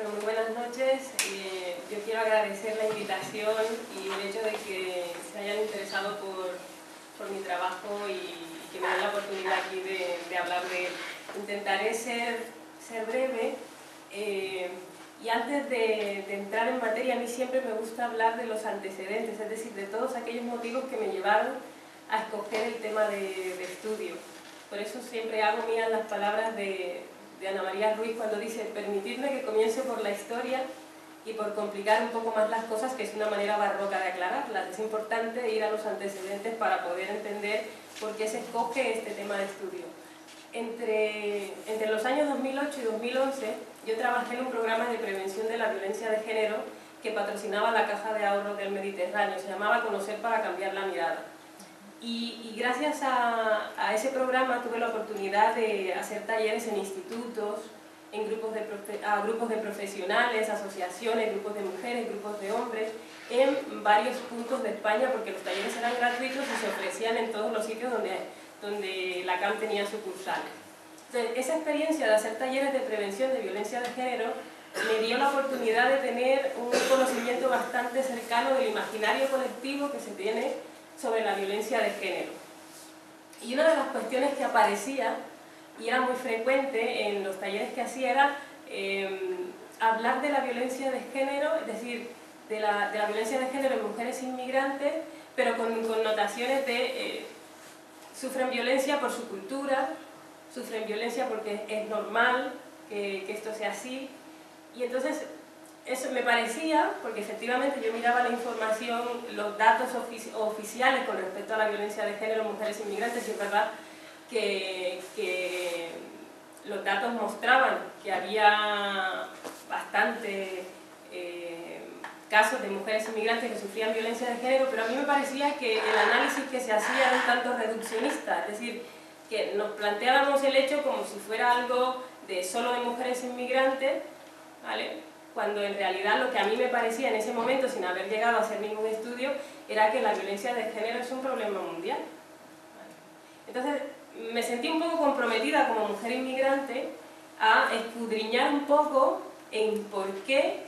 Bueno, muy buenas noches. Yo quiero agradecer la invitación y el hecho de que se hayan interesado por mi trabajo y que me den la oportunidad aquí de hablar de él. Intentaré ser breve y antes de entrar en materia, a mí siempre me gusta hablar de los antecedentes, es decir, de todos aquellos motivos que me llevaron a escoger el tema de estudio. Por eso siempre hago mías las palabras de Ana María Ruiz cuando dice: permitidme que comience por la historia y por complicar un poco más las cosas, que es una manera barroca de aclararlas. Es importante ir a los antecedentes para poder entender por qué se escoge este tema de estudio. Entre los años 2008 y 2011 yo trabajé en un programa de prevención de la violencia de género que patrocinaba la Caja de Ahorro del Mediterráneo. Se llamaba Conocer para cambiar la mirada. Y gracias a ese programa tuve la oportunidad de hacer talleres en institutos, en grupos de profesionales, asociaciones, grupos de mujeres, grupos de hombres, en varios puntos de España, porque los talleres eran gratuitos y se ofrecían en todos los sitios donde la CAM tenía sucursales. Entonces, esa experiencia de hacer talleres de prevención de violencia de género me dio la oportunidad de tener un conocimiento bastante cercano del imaginario colectivo que se tiene sobre la violencia de género. Y una de las cuestiones que aparecía, y era muy frecuente en los talleres que hacía, era hablar de la violencia de género, es decir, de la violencia de género en mujeres inmigrantes, pero con connotaciones de sufren violencia por su cultura, sufren violencia porque es normal que esto sea así. Y entonces eso me parecía, porque efectivamente yo miraba la información, los datos oficiales con respecto a la violencia de género en mujeres inmigrantes, y es verdad que los datos mostraban que había bastante casos de mujeres inmigrantes que sufrían violencia de género, pero a mí me parecía que el análisis que se hacía era un tanto reduccionista, es decir, que nos planteábamos el hecho como si fuera algo solo de mujeres inmigrantes, ¿vale?, cuando en realidad lo que a mí me parecía en ese momento, sin haber llegado a hacer ningún estudio, era que la violencia de género es un problema mundial. Entonces me sentí un poco comprometida como mujer inmigrante a escudriñar un poco en por qué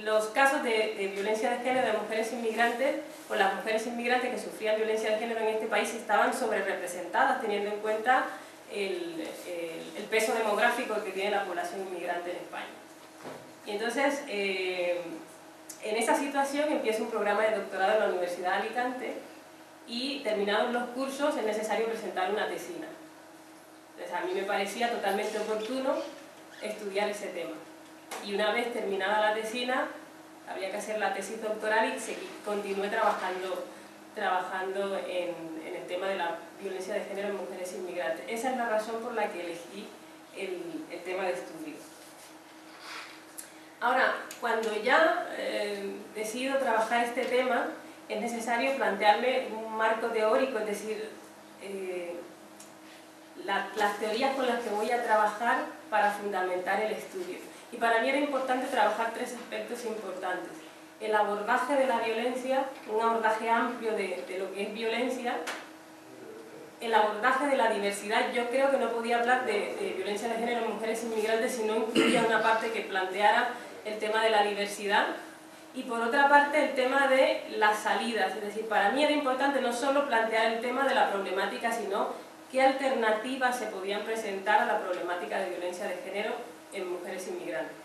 los casos de violencia de género de mujeres inmigrantes, o las mujeres inmigrantes que sufrían violencia de género en este país, estaban sobrerepresentadas, teniendo en cuenta el peso demográfico que tiene la población inmigrante en España. Y entonces, en esa situación empiezo un programa de doctorado en la Universidad de Alicante, y terminados los cursos es necesario presentar una tesina. Entonces a mí me parecía totalmente oportuno estudiar ese tema. Y una vez terminada la tesina, habría que hacer la tesis doctoral y continué trabajando en el tema de la violencia de género en mujeres inmigrantes. Esa es la razón por la que elegí el tema de estudio. Ahora, cuando ya decido trabajar este tema, es necesario plantearme un marco teórico, es decir, las teorías con las que voy a trabajar para fundamentar el estudio. Y para mí era importante trabajar tres aspectos importantes: el abordaje de la violencia, un abordaje amplio de lo que es violencia; el abordaje de la diversidad. Yo creo que no podía hablar de violencia de género en mujeres inmigrantes si no incluía una parte que planteara el tema de la diversidad; y por otra parte el tema de las salidas. Es decir, para mí era importante no solo plantear el tema de la problemática, sino qué alternativas se podían presentar a la problemática de violencia de género en mujeres inmigrantes.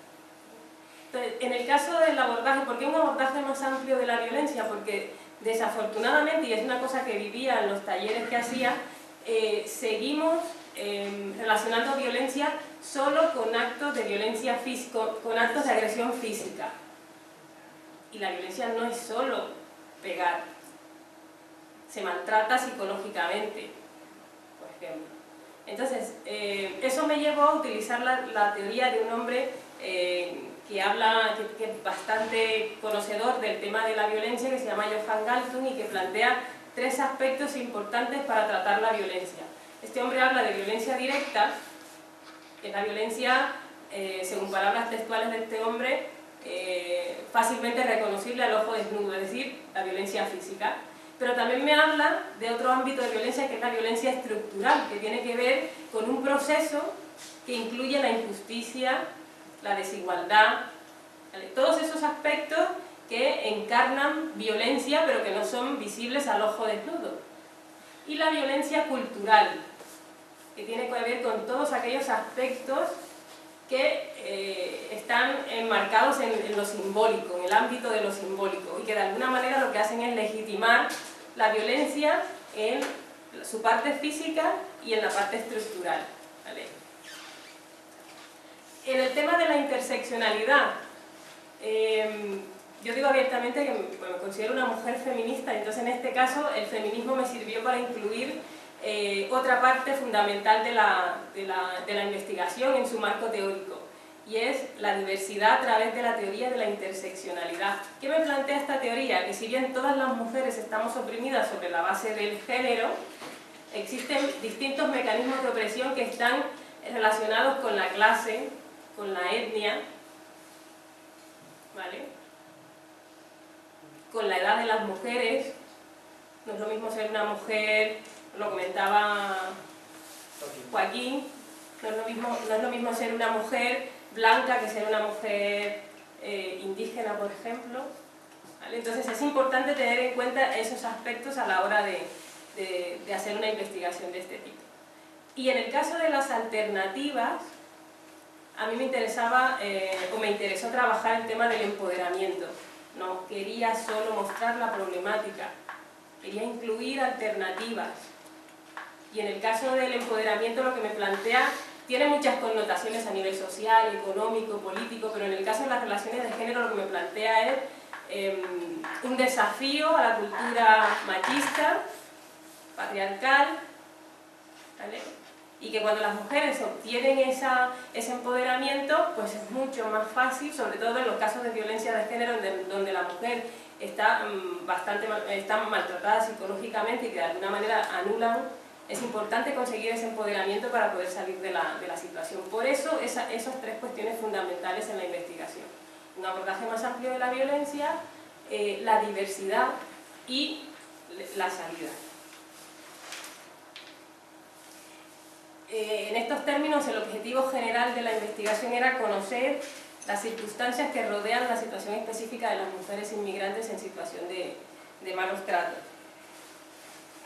Entonces, en el caso del abordaje, ¿por qué un abordaje más amplio de la violencia? Porque desafortunadamente, y es una cosa que vivía en los talleres que hacía, seguimos relacionando violencia solo con actos de violencia física, con actos de agresión física. Y la violencia no es solo pegar, se maltrata psicológicamente, por ejemplo. Entonces, eso me llevó a utilizar la teoría de un hombre que es bastante conocedor del tema de la violencia, que se llama Johan Galtung, y que plantea tres aspectos importantes para tratar la violencia. Este hombre habla de violencia directa, que es la violencia, según palabras textuales de este hombre, fácilmente reconocible al ojo desnudo, es decir, la violencia física. Pero también me habla de otro ámbito de violencia, que es la violencia estructural, que tiene que ver con un proceso que incluye la injusticia, la desigualdad, ¿vale? Todos esos aspectos que encarnan violencia pero que no son visibles al ojo desnudo. Y la violencia cultural, que tiene que ver con todos aquellos aspectos que están enmarcados en lo simbólico, en el ámbito de lo simbólico, y que de alguna manera lo que hacen es legitimar la violencia en su parte física y en la parte estructural, ¿vale? En el tema de la interseccionalidad, yo digo abiertamente que me considero una mujer feminista, entonces en este caso el feminismo me sirvió para incluir otra parte fundamental de la investigación en su marco teórico, y es la diversidad a través de la teoría de la interseccionalidad. ¿Qué me plantea esta teoría? Que si bien todas las mujeres estamos oprimidas sobre la base del género, existen distintos mecanismos de opresión que están relacionados con la clase, con la etnia, ¿vale? Con la edad de las mujeres. No es lo mismo ser una mujer, lo comentaba Joaquín, no es lo mismo ser una mujer blanca que ser una mujer indígena, por ejemplo, ¿vale? Entonces es importante tener en cuenta esos aspectos a la hora de hacer una investigación de este tipo. Y en el caso de las alternativas, a mí me interesó trabajar el tema del empoderamiento. No quería solo mostrar la problemática, quería incluir alternativas. Y en el caso del empoderamiento lo que me plantea tiene muchas connotaciones a nivel social, económico, político, pero en el caso de las relaciones de género lo que me plantea es un desafío a la cultura machista, patriarcal, ¿vale? Y que cuando las mujeres obtienen ese empoderamiento, pues es mucho más fácil, sobre todo en los casos de violencia de género, donde la mujer está maltratada psicológicamente y que de alguna manera anulan. Es importante conseguir ese empoderamiento para poder salir de la situación. Por eso, esas tres cuestiones fundamentales en la investigación. Un abordaje más amplio de la violencia, la diversidad y la salida. En estos términos, el objetivo general de la investigación era conocer las circunstancias que rodean la situación específica de las mujeres inmigrantes en situación de malos tratos,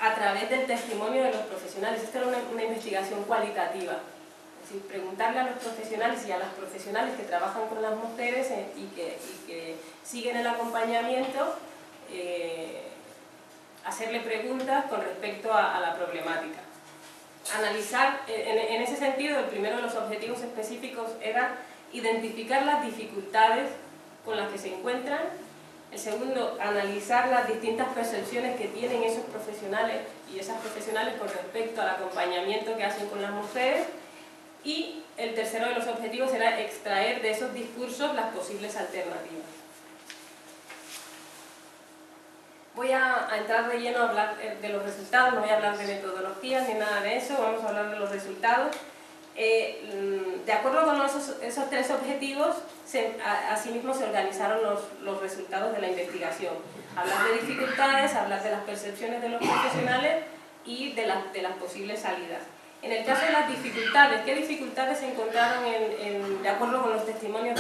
a través del testimonio de los profesionales. Esta era una investigación cualitativa, es decir, preguntarle a los profesionales y a las profesionales que trabajan con las mujeres y que siguen el acompañamiento, hacerle preguntas con respecto a la problemática. Analizar, en ese sentido, el primero de los objetivos específicos era identificar las dificultades con las que se encuentran. El segundo, analizar las distintas percepciones que tienen esos profesionales y esas profesionales con respecto al acompañamiento que hacen con las mujeres. Y el tercero de los objetivos era extraer de esos discursos las posibles alternativas. Voy a entrar de lleno a hablar de los resultados, no voy a hablar de metodologías ni nada de eso, vamos a hablar de los resultados. De acuerdo con esos tres objetivos, asimismo se organizaron los resultados de la investigación. Hablar de dificultades, hablar de las percepciones de los profesionales y de las posibles salidas. En el caso de las dificultades, ¿qué dificultades se encontraron de acuerdo con los testimonios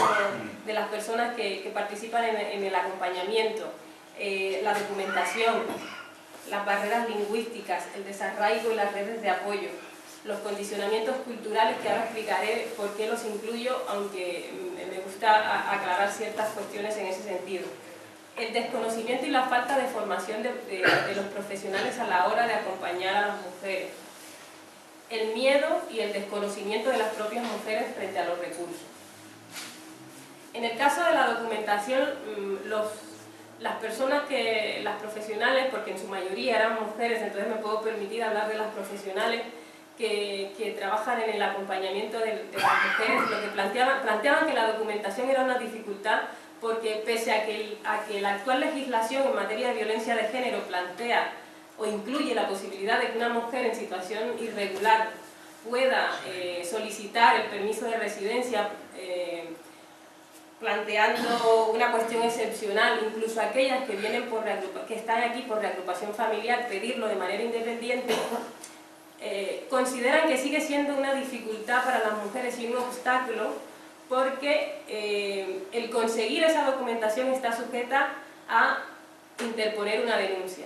de las personas que participan en el acompañamiento? La documentación, las barreras lingüísticas, el desarraigo y las redes de apoyo, los condicionamientos culturales, que ahora explicaré por qué los incluyo, aunque me gusta aclarar ciertas cuestiones en ese sentido. El desconocimiento y la falta de formación de los profesionales a la hora de acompañar a las mujeres. El miedo y el desconocimiento de las propias mujeres frente a los recursos. En el caso de la documentación, las profesionales, porque en su mayoría eran mujeres, entonces me puedo permitir hablar de las profesionales que trabajan en el acompañamiento de las mujeres, lo que planteaban que la documentación era una dificultad porque pese a que la actual legislación en materia de violencia de género plantea o incluye la posibilidad de que una mujer en situación irregular pueda solicitar el permiso de residencia planteando una cuestión excepcional, incluso aquellas que están aquí por reagrupación familiar, pedirlo de manera independiente, consideran que sigue siendo una dificultad para las mujeres y un obstáculo porque el conseguir esa documentación está sujeta a interponer una denuncia.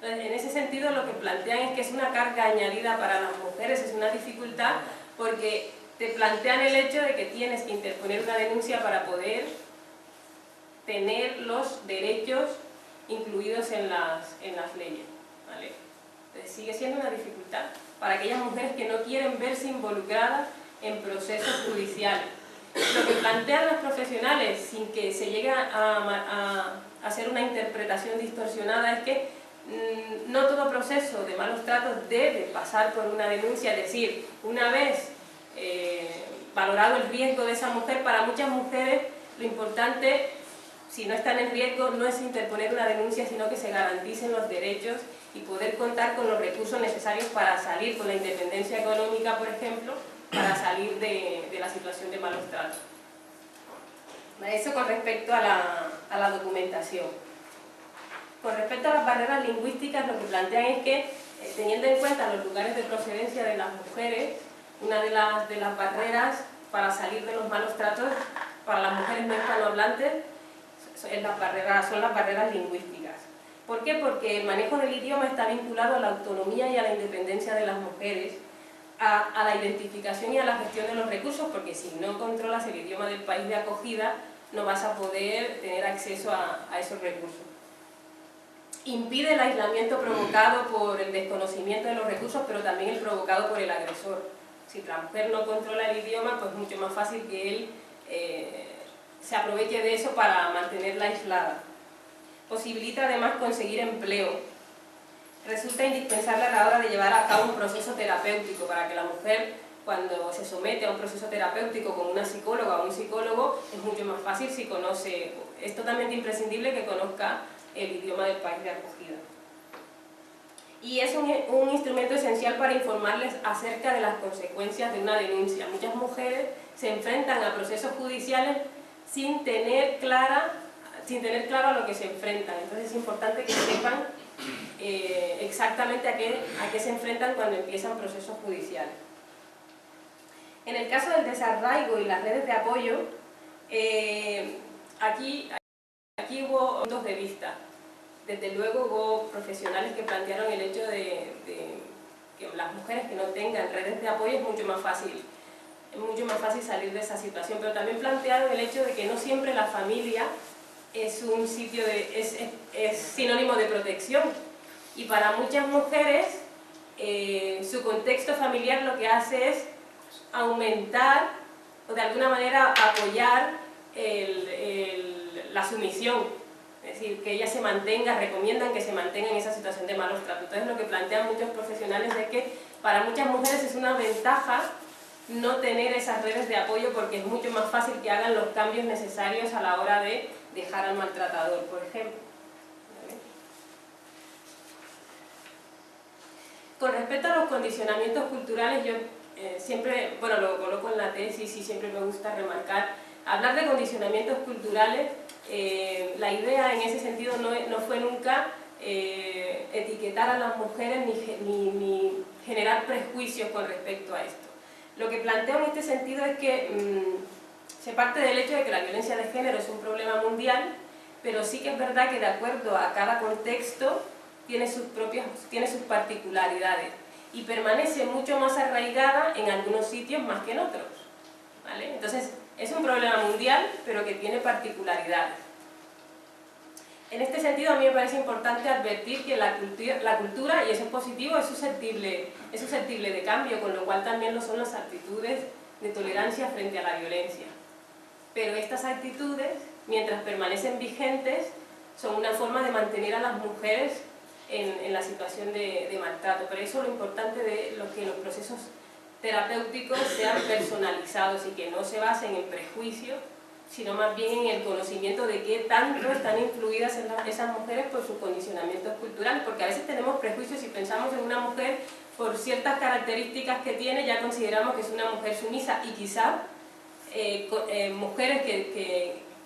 Entonces, en ese sentido, lo que plantean es que es una carga añadida para las mujeres, es una dificultad porque te plantean el hecho de que tienes que interponer una denuncia para poder tener los derechos incluidos en las leyes, ¿vale? Entonces, sigue siendo una dificultad para aquellas mujeres que no quieren verse involucradas en procesos judiciales. Lo que plantean los profesionales, sin que se llegue a hacer una interpretación distorsionada, es que no todo proceso de malos tratos debe pasar por una denuncia, es decir, una vez valorado el riesgo de esa mujer, para muchas mujeres lo importante, si no están en riesgo, no es interponer una denuncia, sino que se garanticen los derechos y poder contar con los recursos necesarios para salir, con la independencia económica, por ejemplo, para salir de la situación de malos tratos. Eso con respecto a la documentación. Con respecto a las barreras lingüísticas, lo que plantean es que, teniendo en cuenta los lugares de procedencia de las mujeres, una de las barreras para salir de los malos tratos para las mujeres no hispanohablantes son las barreras lingüísticas. ¿Por qué? Porque el manejo del idioma está vinculado a la autonomía y a la independencia de las mujeres, a la identificación y a la gestión de los recursos, porque si no controlas el idioma del país de acogida, no vas a poder tener acceso a esos recursos. Impide el aislamiento provocado por el desconocimiento de los recursos, pero también el provocado por el agresor. Si la mujer no controla el idioma, pues es mucho más fácil que él se aproveche de eso para mantenerla aislada. Posibilita además conseguir empleo. Resulta indispensable a la hora de llevar a cabo un proceso terapéutico para que la mujer, cuando se somete a un proceso terapéutico con una psicóloga o un psicólogo, es mucho más fácil si conoce, es totalmente imprescindible que conozca el idioma del país de acogida. Y es un instrumento esencial para informarles acerca de las consecuencias de una denuncia. Muchas mujeres se enfrentan a procesos judiciales sin tener claro a lo que se enfrentan. Entonces es importante que sepan exactamente a qué se enfrentan cuando empiezan procesos judiciales. En el caso del desarraigo y las redes de apoyo, aquí hubo puntos de vista. Desde luego hubo profesionales que plantearon el hecho de que las mujeres que no tengan redes de apoyo es mucho más fácil salir de esa situación, pero también plantearon el hecho de que no siempre la familia es un sitio es sinónimo de protección, y para muchas mujeres su contexto familiar lo que hace es aumentar o de alguna manera apoyar la sumisión. Es decir, que ella se mantenga, recomiendan que se mantenga en esa situación de malos tratos. Entonces lo que plantean muchos profesionales es que para muchas mujeres es una ventaja no tener esas redes de apoyo, porque es mucho más fácil que hagan los cambios necesarios a la hora de dejar al maltratador, por ejemplo. ¿Vale? Con respecto a los condicionamientos culturales, yo siempre, bueno, lo coloco en la tesis y siempre me gusta remarcar, hablar de condicionamientos culturales. La idea en ese sentido no fue nunca etiquetar a las mujeres ni generar prejuicios con respecto a esto. Lo que planteo en este sentido es que se parte del hecho de que la violencia de género es un problema mundial, pero sí que es verdad que de acuerdo a cada contexto tiene sus particularidades y permanece mucho más arraigada en algunos sitios más que en otros, ¿vale? Entonces, es un problema mundial, pero que tiene particularidades. En este sentido, a mí me parece importante advertir que la cultura, y eso es positivo, es susceptible de cambio, con lo cual también lo son las actitudes de tolerancia frente a la violencia. Pero estas actitudes, mientras permanecen vigentes, son una forma de mantener a las mujeres en la situación de maltrato. Por eso lo importante de que los procesos terapéuticos sean personalizados y que no se basen en prejuicios, sino más bien en el conocimiento de qué tanto están influidas esas mujeres por sus condicionamientos culturales, porque a veces tenemos prejuicios y pensamos en una mujer por ciertas características que tiene, ya consideramos que es una mujer sumisa, y quizá mujeres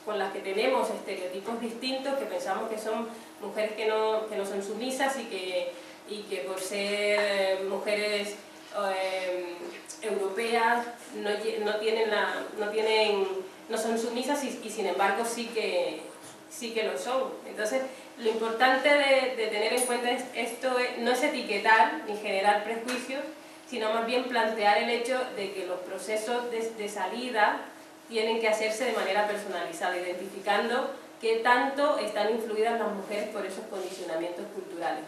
con las que tenemos estereotipos distintos, que pensamos que son mujeres que no son sumisas y que y que por ser mujeres europeas no son sumisas y sin embargo sí que lo son. Entonces, lo importante de tener en cuenta esto no es etiquetar ni generar prejuicios, sino más bien plantear el hecho de que los procesos de salida tienen que hacerse de manera personalizada, identificando qué tanto están influidas las mujeres por esos condicionamientos culturales,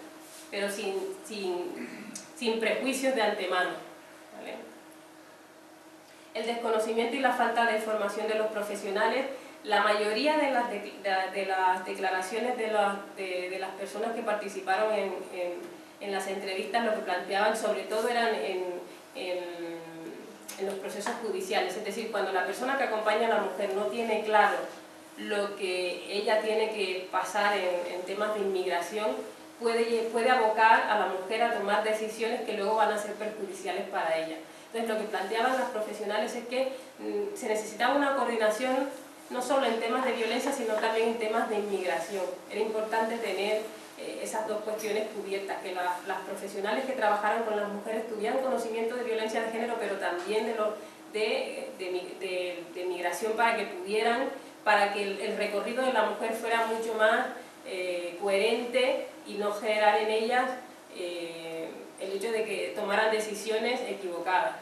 pero sin prejuicios de antemano, ¿vale? El desconocimiento y la falta de formación de los profesionales. La mayoría de las declaraciones de las personas que participaron en las entrevistas lo que planteaban sobre todo eran en los procesos judiciales, es decir, cuando la persona que acompaña a la mujer no tiene claro lo que ella tiene que pasar en temas de inmigración, puede abocar a la mujer a tomar decisiones que luego van a ser perjudiciales para ella. Entonces, lo que planteaban las profesionales es que se necesitaba una coordinación no solo en temas de violencia, sino también en temas de inmigración. Era importante tener esas dos cuestiones cubiertas, que las profesionales que trabajaran con las mujeres tuvieran conocimiento de violencia de género, pero también de migración, para que el recorrido de la mujer fuera mucho más coherente y no generar en ellas el hecho de que tomaran decisiones equivocadas.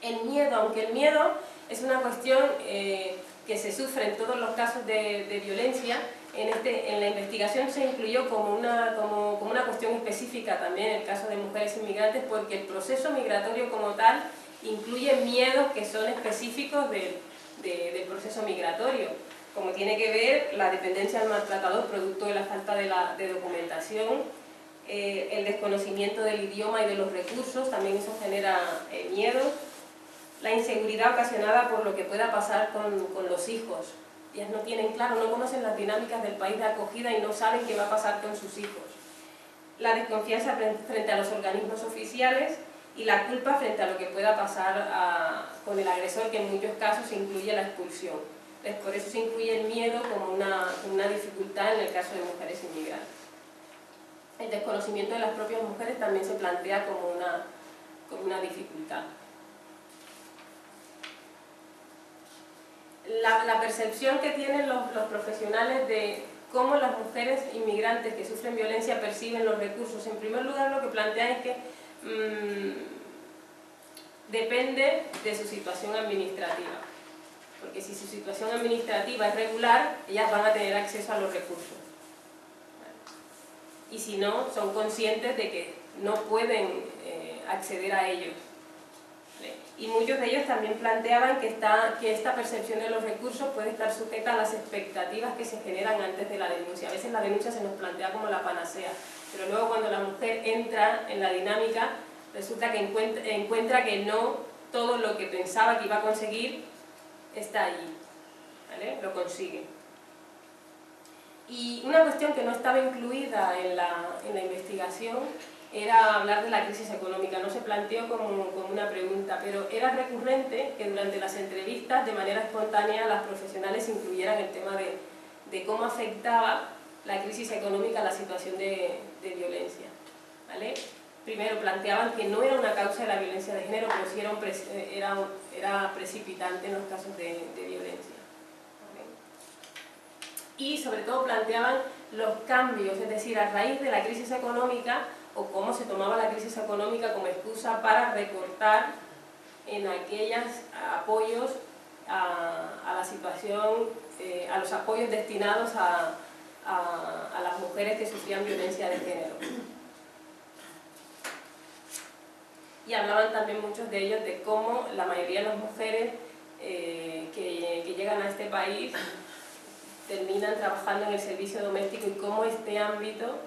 El miedo, aunque el miedo es una cuestión que se sufre en todos los casos de violencia, en la investigación se incluyó como una cuestión específica también en el caso de mujeres inmigrantes, porque el proceso migratorio como tal incluye miedos que son específicos del proceso migratorio, como tiene que ver la dependencia del maltratador producto de la falta de documentación, el desconocimiento del idioma y de los recursos, también eso genera miedo. La inseguridad ocasionada por lo que pueda pasar con los hijos. Ellas no tienen claro, no conocen las dinámicas del país de acogida y no saben qué va a pasar con sus hijos. La desconfianza frente a los organismos oficiales y la culpa frente a lo que pueda pasar con el agresor, que en muchos casos incluye la expulsión. Entonces, por eso se incluye el miedo como una dificultad en el caso de mujeres inmigrantes. El desconocimiento de las propias mujeres también se plantea como una dificultad. La percepción que tienen los profesionales de cómo las mujeres inmigrantes que sufren violencia perciben los recursos. En primer lugar, lo que plantean es que depende de su situación administrativa, porque si su situación administrativa es regular, ellas van a tener acceso a los recursos, y si no, son conscientes de que no pueden acceder a ellos. Y muchos de ellos también planteaban que esta percepción de los recursos puede estar sujeta a las expectativas que se generan antes de la denuncia. A veces la denuncia se nos plantea como la panacea, pero luego cuando la mujer entra en la dinámica, resulta que encuentra que no todo lo que pensaba que iba a conseguir está allí, ¿vale? Lo consigue. Y una cuestión que no estaba incluida en la investigación era hablar de la crisis económica. No se planteó como una pregunta, pero era recurrente que durante las entrevistas, de manera espontánea, las profesionales incluyeran el tema de cómo afectaba la crisis económica a la situación de violencia, ¿vale? Primero planteaban que no era una causa de la violencia de género, pero sí era precipitante en los casos de violencia, ¿vale? Y sobre todo planteaban los cambios, es decir, a raíz de la crisis económica, o cómo se tomaba la crisis económica como excusa para recortar en aquellos apoyos a la situación, a los apoyos destinados a las mujeres que sufrían violencia de género. Y hablaban también muchos de ellos de cómo la mayoría de las mujeres que llegan a este país terminan trabajando en el servicio doméstico, y cómo este ámbito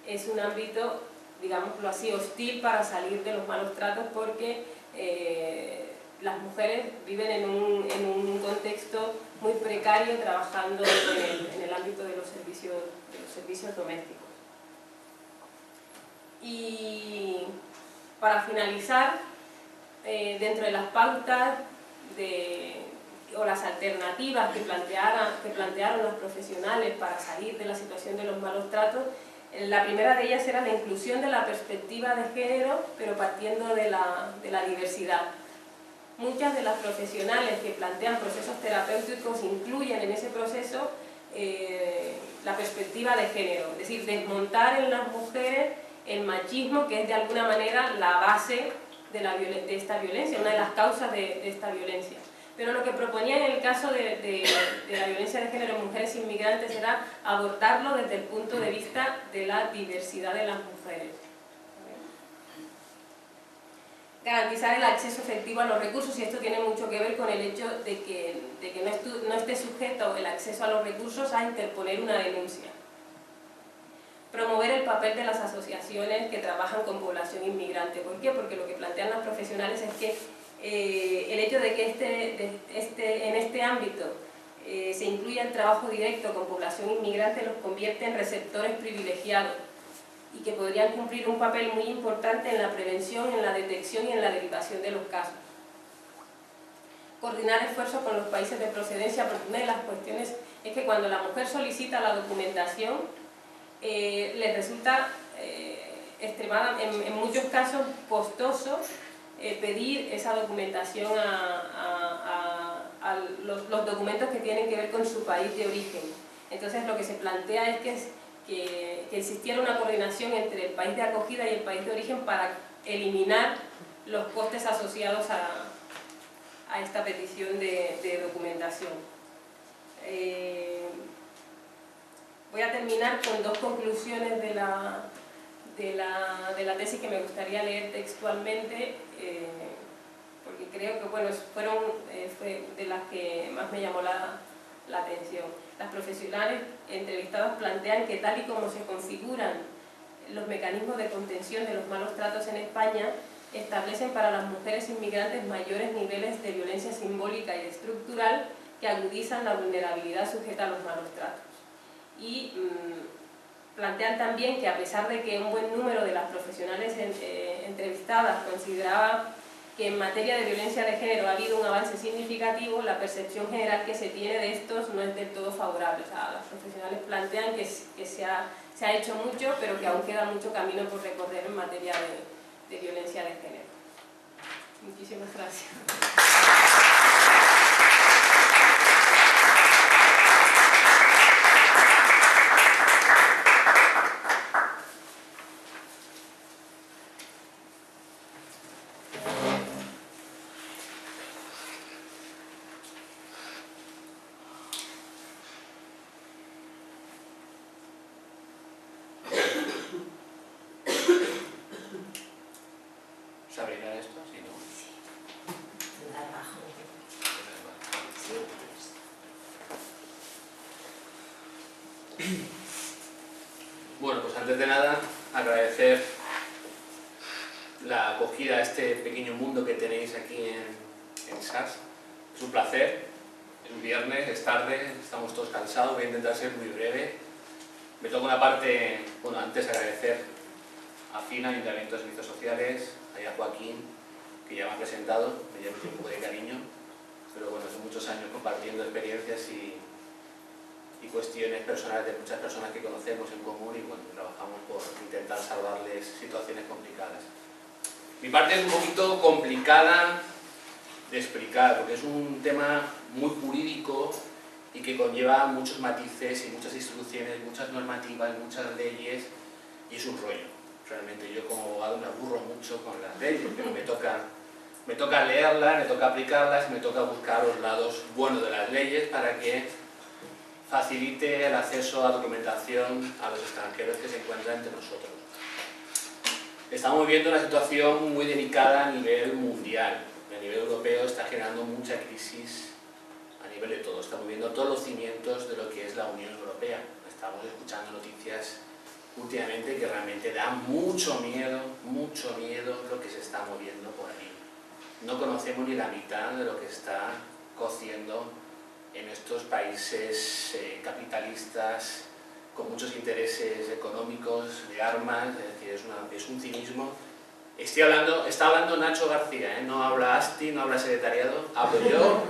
es un ámbito, digámoslo así, hostil para salir de los malos tratos, porque las mujeres viven en un contexto muy precario trabajando en el ámbito de los servicios domésticos. Y para finalizar, dentro de las pautas o las alternativas que plantearon los profesionales para salir de la situación de los malos tratos, La primera de ellas era la inclusión de la perspectiva de género, pero partiendo de la diversidad. Muchas de las profesionales que plantean procesos terapéuticos incluyen en ese proceso la perspectiva de género, es decir, desmontar en las mujeres el machismo, que es de alguna manera la base de esta violencia, una de las causas de esta violencia. Pero lo que proponía en el caso de la violencia de género en mujeres inmigrantes era abordarlo desde el punto de vista de la diversidad de las mujeres. Garantizar el acceso efectivo a los recursos, y esto tiene mucho que ver con el hecho de que no esté sujeto el acceso a los recursos a interponer una denuncia. Promover el papel de las asociaciones que trabajan con población inmigrante. ¿Por qué? Porque lo que plantean los profesionales es que el hecho de que en este ámbito se incluya el trabajo directo con población inmigrante los convierte en receptores privilegiados y que podrían cumplir un papel muy importante en la prevención, en la detección y en la derivación de los casos. Coordinar esfuerzos con los países de procedencia, porque una de las cuestiones es que cuando la mujer solicita la documentación, les resulta en muchos casos costoso pedir esa documentación a los documentos que tienen que ver con su país de origen. Entonces lo que se plantea es que existiera una coordinación entre el país de acogida y el país de origen para eliminar los costes asociados a esta petición de documentación. Voy a terminar con dos conclusiones de la tesis que me gustaría leer textualmente, porque creo que fue de las que más me llamó la atención. Las profesionales entrevistadas plantean que tal y como se configuran los mecanismos de contención de los malos tratos en España, establecen para las mujeres inmigrantes mayores niveles de violencia simbólica y estructural que agudizan la vulnerabilidad sujeta a los malos tratos. Y plantean también que a pesar de que un buen número de las profesionales entrevistadas consideraba que en materia de violencia de género ha habido un avance significativo, la percepción general que se tiene de estos no es del todo favorable. O sea, las profesionales plantean que se ha hecho mucho, pero que aún queda mucho camino por recorrer en materia de violencia de género. Muchísimas gracias. ¿Sabrina esto? Sí, ¿no? Sí. Abajo. Sí. Bueno, pues antes de nada, agradecer la acogida a este pequeño mundo que tenéis aquí en SAS. Es un placer, es un viernes, es tarde, estamos todos cansados, voy a intentar ser muy breve. Me toca una parte, bueno, antes agradecer a FINA, Ayuntamiento de Servicios Sociales, y a Joaquín, que ya me ha presentado, me llevo un poco de cariño, pero bueno, son muchos años compartiendo experiencias y cuestiones personales de muchas personas que conocemos en común y bueno, trabajamos por intentar salvarles situaciones complicadas. Mi parte es un poquito complicada de explicar, porque es un tema muy jurídico y que conlleva muchos matices y muchas instrucciones, muchas normativas, muchas leyes, y es un rollo. Realmente yo como abogado me aburro mucho con las leyes, pero me toca leerlas, me toca aplicarlas, me toca buscar los lados buenos de las leyes para que facilite el acceso a documentación a los extranjeros que se encuentran entre nosotros. Estamos viviendo una situación muy delicada a nivel mundial. A nivel europeo está generando mucha crisis a nivel de todo. Estamos viendo todos los cimientos de lo que es la Unión Europea. Estamos escuchando noticias últimamente que realmente da mucho miedo lo que se está moviendo por ahí. No conocemos ni la mitad de lo que está cociendo en estos países capitalistas con muchos intereses económicos, de armas, es decir, es un cinismo. Está hablando Nacho García, no habla Asti, no habla secretariado, hablo yo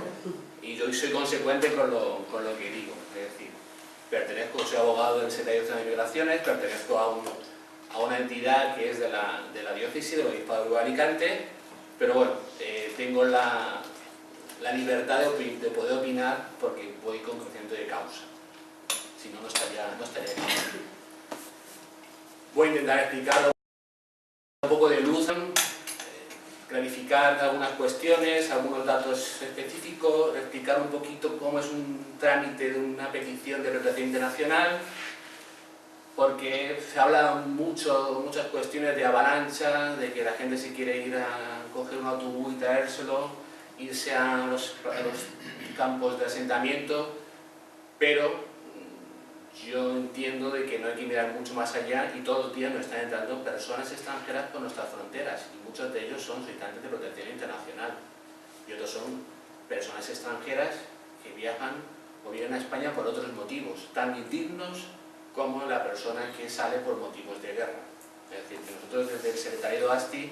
y yo soy consecuente con lo que digo. Es decir, soy abogado del Secretariado de Migraciones, pertenezco a una entidad que es de la diócesis del Obispado de Alicante, pero bueno, tengo la libertad de poder opinar porque voy con conocimiento de causa. Si no, no estaría aquí. Voy a intentar explicar un poco de luz, clarificar algunas cuestiones, algunos datos específicos, explicar un poquito cómo es un trámite de una petición de protección internacional, porque se habla muchas cuestiones de avalancha, de que la gente se quiere ir a coger un autobús y traérselo, irse a los campos de asentamiento, pero yo entiendo de que no hay que mirar mucho más allá y todos los días nos están entrando personas extranjeras por nuestras fronteras y muchos de ellos son solicitantes de protección internacional y otros son personas extranjeras que viajan o vienen a España por otros motivos tan indignos como la persona que sale por motivos de guerra. Es decir, que nosotros desde el Secretariado ASTI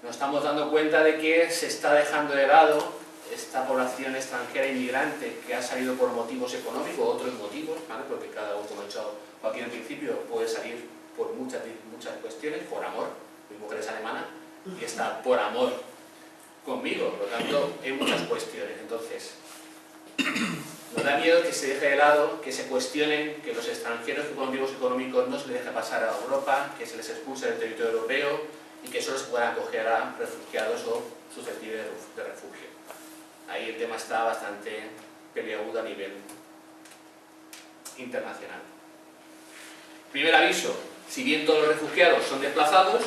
nos estamos dando cuenta de que se está dejando de lado esta población extranjera inmigrante que ha salido por motivos económicos o otros motivos, ¿vale? Porque cada uno, como he dicho aquí al principio, puede salir por muchas cuestiones, por amor. Mi mujer es alemana y está por amor conmigo, por lo tanto, hay muchas cuestiones. Entonces, nos da miedo que se deje de lado, que se cuestionen, que los extranjeros que por motivos económicos no se les deje pasar a Europa, que se les expulse del territorio europeo y que solo se puedan acoger a refugiados o susceptibles de refugio. Ahí el tema está bastante peliagudo a nivel internacional. Primer aviso, si bien todos los refugiados son desplazados,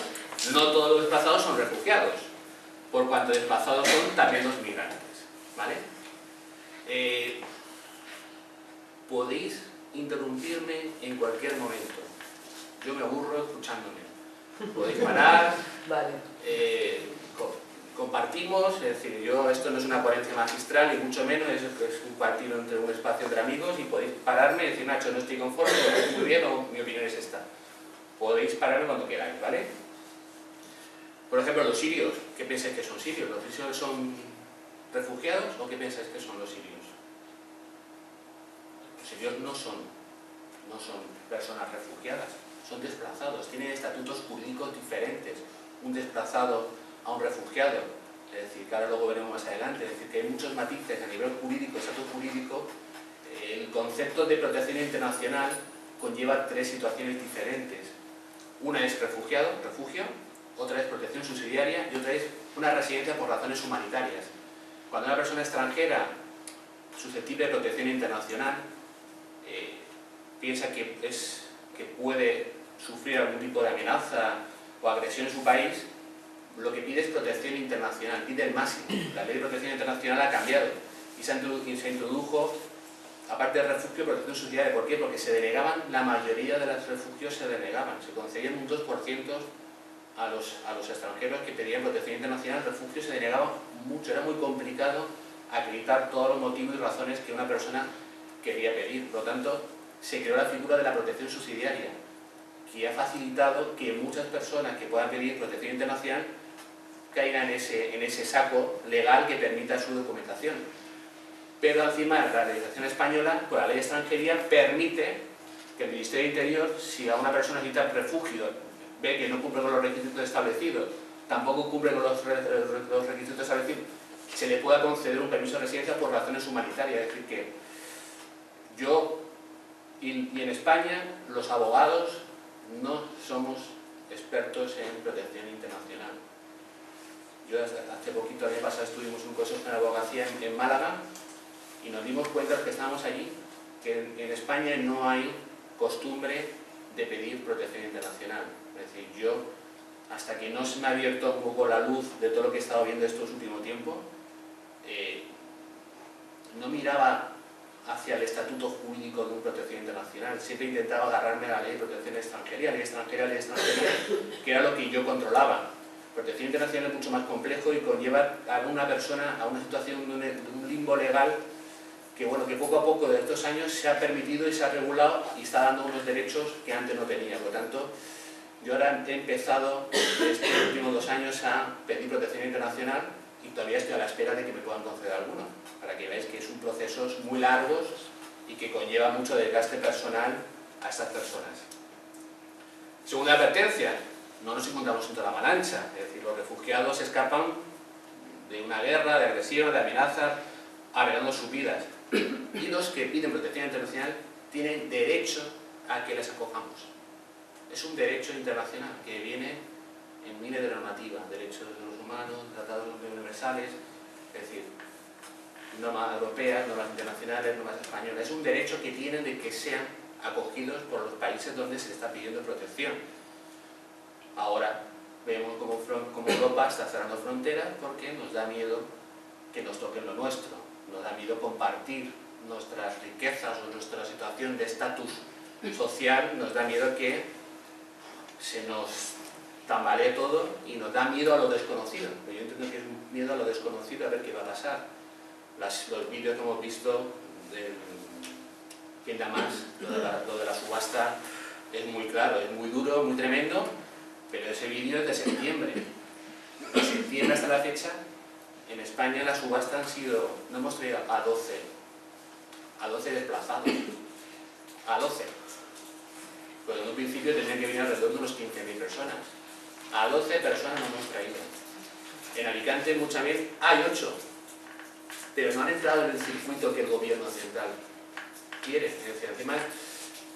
no todos los desplazados son refugiados, por cuanto desplazados son también los migrantes, ¿vale? Podéis interrumpirme en cualquier momento, yo me aburro escuchándome, podéis parar, Vale. Compartimos, es decir, esto no es una ponencia magistral ni mucho menos, es un partido entre un espacio entre amigos y podéis pararme y decir, Nacho, no estoy conforme, muy bien, o mi opinión es esta. Podéis pararme cuando queráis, ¿vale? Por ejemplo, los sirios, ¿qué pensáis que son sirios? ¿Los sirios son refugiados o qué pensáis que son los sirios? Los sirios no son personas refugiadas, son desplazados, tienen estatutos jurídicos diferentes. Un desplazado a un refugiado, es decir, que ahora luego veremos más adelante, es decir, que hay muchos matices a nivel jurídico, estatus jurídico. El concepto de protección internacional conlleva tres situaciones diferentes. Una es refugio, otra es protección subsidiaria y otra es una residencia por razones humanitarias. Cuando una persona extranjera susceptible de protección internacional piensa que puede sufrir algún tipo de amenaza o agresión en su país, lo que pide es protección internacional, pide el máximo. La ley de protección internacional ha cambiado y se introdujo, aparte del refugio, protección subsidiaria. ¿Por qué? Porque se denegaban, la mayoría de los refugios se denegaban, se concedían un 2% a los extranjeros que pedían protección internacional. Refugio se denegaba mucho, era muy complicado acreditar todos los motivos y razones que una persona quería pedir. Por lo tanto, se creó la figura de la protección subsidiaria, que ha facilitado que muchas personas que puedan pedir protección internacional caigan en ese saco legal que permita su documentación. Pero encima la legislación española, con la ley de extranjería, permite que el Ministerio del Interior, si a una persona necesita refugio, ve que no cumple con los requisitos establecidos, tampoco cumple con los requisitos establecidos, se le pueda conceder un permiso de residencia por razones humanitarias. Es decir, que yo y en España los abogados no somos expertos en protección internacional. Yo hace poquito, el año pasado, estuvimos un consejo de abogacía en Málaga y nos dimos cuenta, los que estábamos allí, que en España no hay costumbre de pedir protección internacional. Es decir, yo, hasta que no se me ha abierto un poco la luz de todo lo que he estado viendo estos últimos tiempos, no miraba hacia el estatuto jurídico de una protección internacional. Siempre intentaba agarrarme a la ley de protección extranjería, ley extranjería, que era lo que yo controlaba. Protección internacional es mucho más complejo y conlleva a una persona a una situación de un limbo legal que, bueno, que poco a poco de estos años se ha permitido y se ha regulado y está dando unos derechos que antes no tenía. Por lo tanto, yo ahora he empezado estos últimos 2 años a pedir protección internacional y todavía estoy a la espera de que me puedan conceder alguno, para que veáis que son procesos muy largos y que conlleva mucho desgaste personal a estas personas. Segunda advertencia, no nos encontramos en toda la avalancha, es decir, los refugiados escapan de una guerra, de agresión, de amenazas, arriesgando sus vidas. Y los que piden protección internacional tienen derecho a que les acojamos. Es un derecho internacional que viene en miles de normativas, derechos de los humanos, tratados universales, es decir, normas europeas, normas internacionales, normas españolas. Es un derecho que tienen de que sean acogidos por los países donde se les está pidiendo protección. Ahora vemos como Europa está cerrando fronteras porque nos da miedo que nos toquen lo nuestro, nos da miedo compartir nuestras riquezas o nuestra situación de estatus social, nos da miedo que se nos tambalee todo y nos da miedo a lo desconocido. Yo entiendo que es un miedo a lo desconocido, a ver qué va a pasar. Los vídeos que hemos visto del ¿Quién da más? Lo de la subasta es muy claro, es muy duro, muy tremendo, pero ese vídeo es de septiembre. De septiembre hasta la fecha, en España la subasta han sido, no hemos traído a 12 desplazados, a 12. Pues en un principio tendrían que venir alrededor de unos 15.000 personas. A 12 personas no hemos traído. En Alicante muchas veces hay 8, pero no han entrado en el circuito que el gobierno central quiere. Es decir, encima,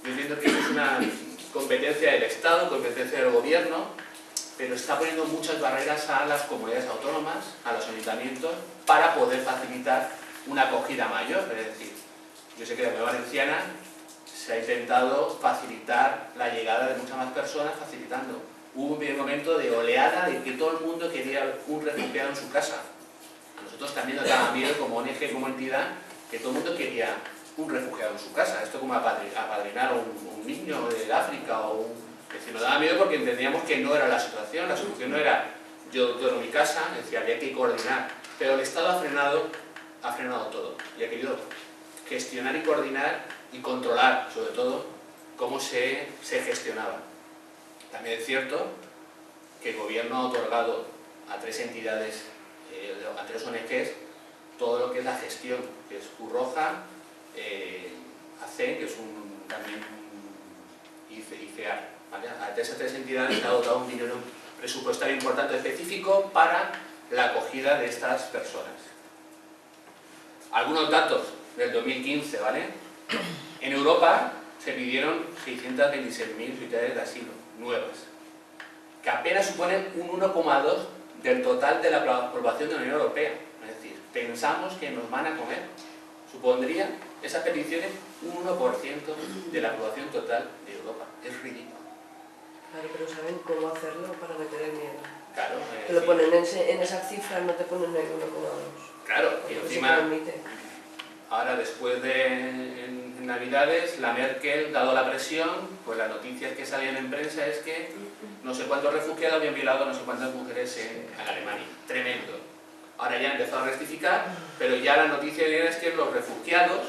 yo entiendo que es una competencia del Estado, competencia del gobierno, pero está poniendo muchas barreras a las comunidades autónomas, a los ayuntamientos, para poder facilitar una acogida mayor. Es decir, yo sé que en la Comunidad Valenciana se ha intentado facilitar la llegada de muchas más personas, facilitando. Hubo un primer momento de oleada de que todo el mundo quería un refugiado en su casa. A nosotros también nos daba miedo como ONG, como entidad, que todo el mundo quería un refugiado en su casa. Esto como apadrinar a un niño de África o es decir, nos daba miedo porque entendíamos que no era la situación, la solución no era yo en mi casa, es decir, había que coordinar. Pero el Estado ha frenado todo y ha querido gestionar y coordinar y controlar, sobre todo, cómo se gestionaba. También es cierto que el gobierno ha otorgado a 3 entidades, a 3 ONGs, todo lo que es la gestión, que es Cruz Roja, ACEN, que es también ICEAR. ¿Vale? A esas 3 entidades se ha dotado un dinero presupuestario importante específico para la acogida de estas personas. Algunos datos del 2015, ¿vale? En Europa se pidieron 626.000 solicitudes de asilo nuevas, que apenas suponen un 1,2% del total de la población de la Unión Europea. Es decir, pensamos que nos van a comer. Supondría esas peticiones un 1% de la población total de Europa. Es ridículo. Claro, pero saben cómo hacerlo para meter el miedo. Claro. Te lo ponen en esas cifras, no te ponen el 1,2. Claro, y encima, ahora después de en Navidades, la Merkel, dado la presión, pues las noticias que salían en prensa es que no sé cuántos refugiados habían violado a no sé cuántas mujeres en Alemania. Tremendo. Ahora ya han empezado a rectificar, pero ya la noticia es que los refugiados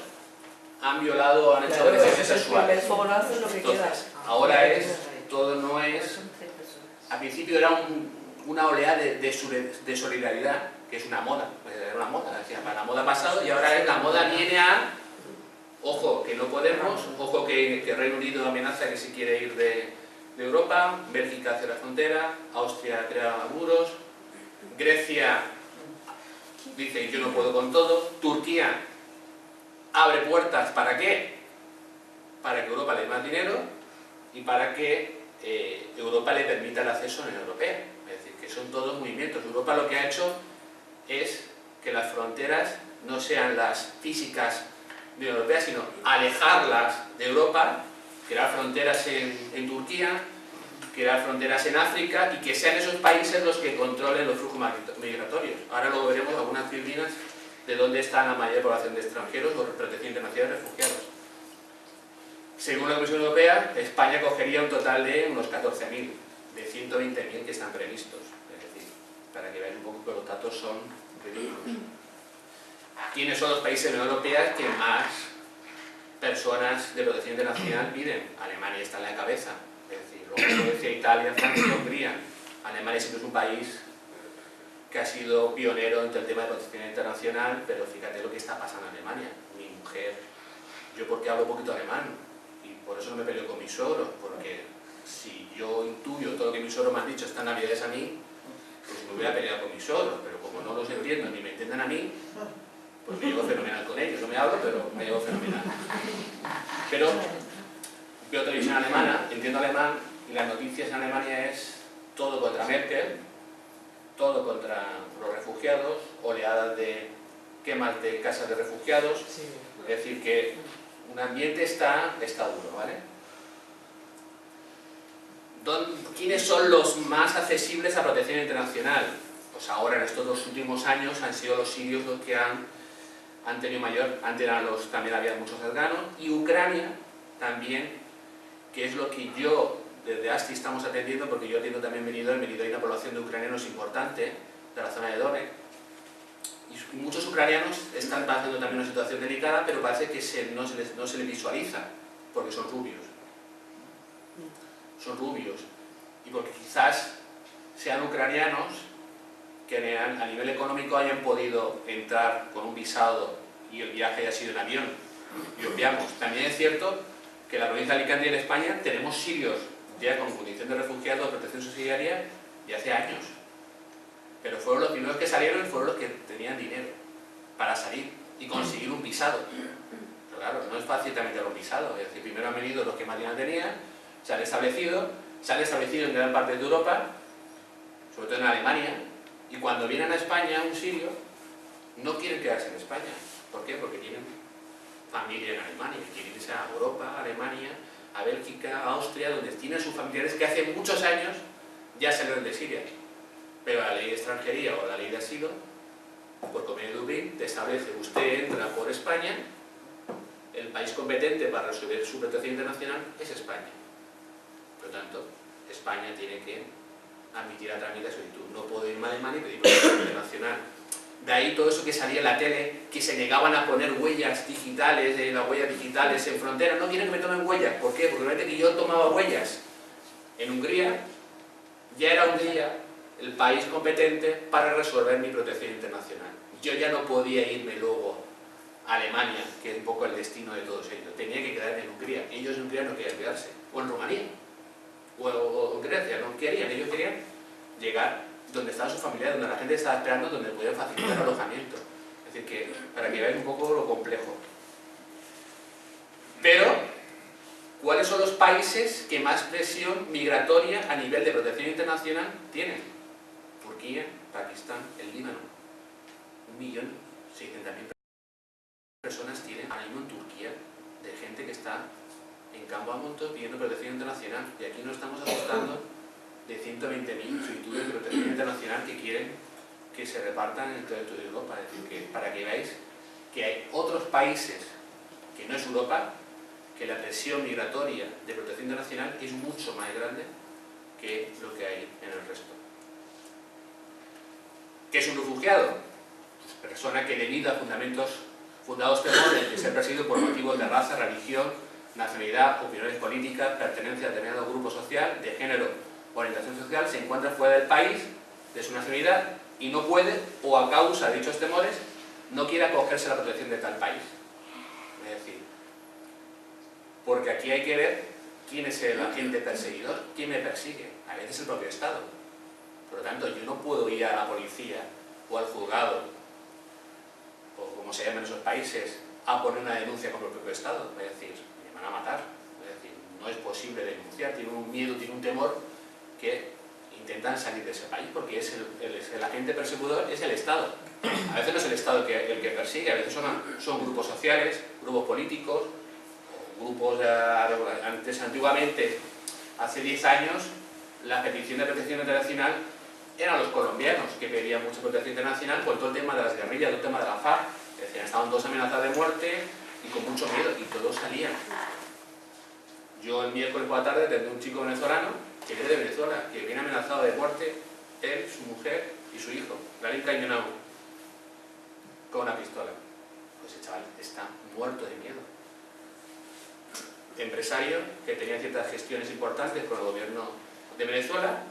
han violado o han hecho agresiones sexuales. El fogonazo es lo que queda. Ahora todo no es... Al principio era una oleada de solidaridad, que es una moda, era una moda, decía, para la moda ha pasado y ahora la moda viene a... Ojo, que no podemos, ojo que Reino Unido amenaza que se quiere ir de Europa, Bélgica hacia la frontera, Austria crea muros, Grecia dice yo no puedo con todo, Turquía abre puertas, ¿para qué? Para que Europa le dé más dinero y para que Europa le permita el acceso a la Unión Europea. Es decir, que son todos movimientos. Europa lo que ha hecho es que las fronteras no sean las físicas de la Unión Europea, sino alejarlas de Europa, crear fronteras en Turquía, crear fronteras en África y que sean esos países los que controlen los flujos migratorios. Ahora luego veremos algunas tribunas de dónde está la mayor población de extranjeros o protección internacional de refugiados. Según la Comisión Europea, España cogería un total de unos 14.000, de 120.000 que están previstos. Es decir, para que veáis un poco que los datos son ridículos. ¿Quiénes son los países de la Unión Europea que más personas de protección internacional piden? Alemania está en la cabeza. Es decir, luego Suecia, Italia, Francia y Hungría. Alemania siempre es un país que ha sido pionero en el tema de protección internacional, pero fíjate lo que está pasando en Alemania. Mi mujer yo porque hablo un poquito alemán, y por eso no me peleo con mis suegros, porque si yo intuyo todo lo que mis suegros me han dicho estas navidades a mí, pues me hubiera peleado con mis suegros, pero como no los entiendo ni me entienden a mí, pues me llevo fenomenal con ellos. No me hablo, pero me llevo fenomenal. Pero veo televisión alemana, entiendo alemán, y las noticias en Alemania es todo contra Merkel, todo contra los refugiados, oleadas de quemas de casas de refugiados, Sí. es decir, que un ambiente está duro, ¿vale? ¿Quiénes son los más accesibles a protección internacional? Pues ahora, en estos 2 últimos años, han sido los sirios los que han tenido mayor, antes también había muchos afganos, y Ucrania también, que es lo que yo, desde ASTI estamos atendiendo, porque yo atiendo también Benidorm hay una población de ucranianos importante, de la zona de Donetsk, y muchos ucranianos están pasando también una situación delicada, pero parece que no se les visualiza, porque son rubios. Son rubios, y porque quizás sean ucranianos que a nivel económico hayan podido entrar con un visado y el viaje haya sido en avión, y obviamos. También es cierto que en la provincia de Alicante y en España tenemos sirios ya con condición de refugiado o protección subsidiaria de hace años, pero fueron los primeros que salieron y fueron los que tenían dinero para salir y conseguir un visado. Pero claro, no es fácil también tener un visado, es decir, primero han venido los que más dinero tenían, se han establecido en gran parte de Europa, sobre todo en Alemania, y cuando vienen a España, un sirio, no quieren quedarse en España. ¿Por qué? Porque tienen familia en Alemania, quieren irse a Europa, a Alemania, a Bélgica, a Austria, donde tienen sus familiares que hace muchos años ya salieron de Siria. Pero la ley de extranjería o la ley de asilo, por Convenio de Dublín, te establece, usted entra por España, el país competente para resolver su protección internacional es España. Por lo tanto, España tiene que admitir a trámite la solicitud. No puedo irme a Alemania y pedir protección internacional. De ahí todo eso que salía en la tele, que se negaban a poner huellas digitales, las huellas digitales en frontera. No quieren que me tomen huellas. ¿Por qué? Porque realmente que yo tomaba huellas en Hungría, ya era Hungría el país competente para resolver mi protección internacional. Yo ya no podía irme luego a Alemania, que es un poco el destino de todos ellos. Tenía que quedarme en Hungría. Ellos en Hungría no querían quedarse. O en Rumanía. O en Grecia. No querían. Ellos querían llegar donde estaba su familia, donde la gente estaba esperando, donde podían facilitar alojamiento. Es decir, que para que veáis un poco lo complejo. Pero, ¿cuáles son los países que más presión migratoria a nivel de protección internacional tienen? Turquía, Pakistán, el Líbano. 1.600.000 personas tienen ahora mismo en Turquía de gente que está en campo a montos pidiendo protección internacional. Y aquí nos estamos asustando de 120.000 solicitudes de protección internacional que quieren que se repartan en todo Europa. Es decir, que para que veáis que hay otros países que no es Europa, que la presión migratoria de protección internacional es mucho más grande que lo que hay en el resto. ¿Qué es un refugiado? Persona que debido a fundamentos fundados temores de ser perseguido por motivos de raza, religión, nacionalidad, opiniones políticas, pertenencia a determinado grupo social, de género, orientación social, se encuentra fuera del país, de su nacionalidad, y no puede, o a causa de dichos temores, no quiere acogerse a la protección de tal país. Es decir, porque aquí hay que ver quién es el agente perseguidor, quién me persigue. A veces el propio Estado. Por lo tanto, yo no puedo ir a la policía o al juzgado, o como se llama en esos países, a poner una denuncia contra el propio Estado. Es decir, me van a matar. Es decir, no es posible denunciar, tiene un miedo, tiene un temor que intentan salir de ese país, porque es el agente perseguidor es el Estado. A veces no es el Estado el que persigue, a veces son grupos sociales, grupos políticos, o grupos antiguamente, hace 10 años, la petición de protección internacional eran los colombianos, que pedían mucha protección internacional por todo el tema de las guerrillas, todo el tema de la FARC. Decían, estaban todos amenazados de muerte y con mucho miedo, y todos salían. Yo el miércoles por la tarde atendí a un chico venezolano que viene de Venezuela, que viene amenazado de muerte, él, su mujer y su hijo, Garín Cañonau, con una pistola. Pues el chaval está muerto de miedo. Empresario que tenía ciertas gestiones importantes con el gobierno de Venezuela,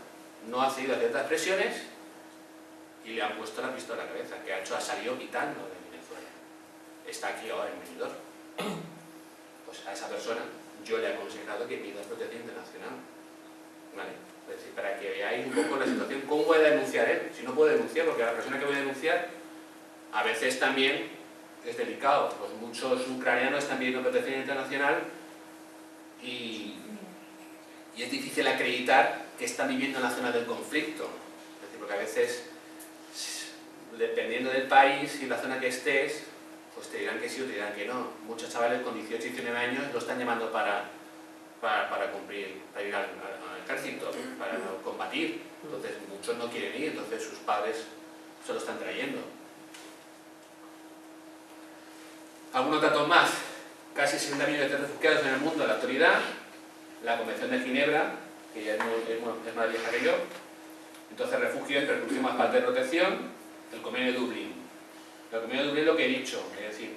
no ha cedido a ciertas presiones y le han puesto la pistola a la cabeza, que ha salido quitando de Venezuela. Está aquí ahora en Benidorm. pues a esa persona yo le he aconsejado que pida protección internacional. ¿Vale? Es decir, para que veáis un poco la situación, cómo voy a denunciar él, si no puedo denunciar, porque la persona que voy a denunciar a veces también es delicado. Pues muchos ucranianos están pidiendo protección internacional y es difícil acreditar que están viviendo en la zona del conflicto. Es decir, porque a veces, dependiendo del país y la zona que estés, pues te dirán que sí o te dirán que no. Muchos chavales con 18 y 19 años lo están llamando para cumplir, para ir al ejército, para combatir. Entonces muchos no quieren ir, entonces sus padres se lo están trayendo. Algunos datos más. Casi 60 millones de refugiados en el mundo en la actualidad. La Convención de Ginebra, que ya es más vieja que yo. Entonces refugio es persecución más falta de protección. El Convenio de Dublín. El Convenio de Dublín es lo que he dicho, es decir,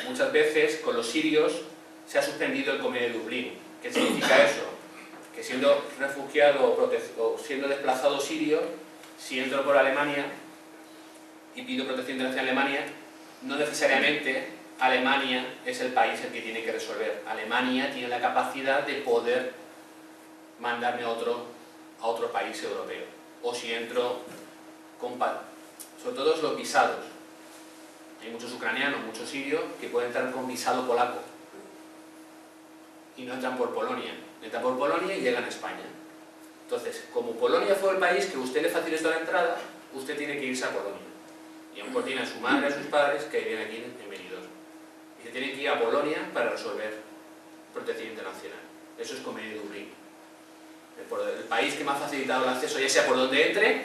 muchas veces con los sirios se ha suspendido el Convenio de Dublín. ¿Qué significa eso? Que siendo refugiado o siendo desplazado sirio, si entro por Alemania y pido protección internacional en Alemania, no necesariamente Alemania es el país el que tiene que resolver. Alemania tiene la capacidad de poder mandarme a otro país europeo. O si entro sobre todo los visados. Hay muchos ucranianos, muchos sirios que pueden entrar con visado polaco y no entran por Polonia. Entran por Polonia y llegan a España. Entonces, como Polonia fue el país que usted le facilitó la entrada, usted tiene que irse a Polonia. Y a lo mejor tiene a su madre, a sus padres que viven aquí en Benidorm. Y se tiene que ir a Polonia para resolver protección internacional. Eso es Convenio de Dublín. El país que me ha facilitado el acceso, ya sea por donde entre,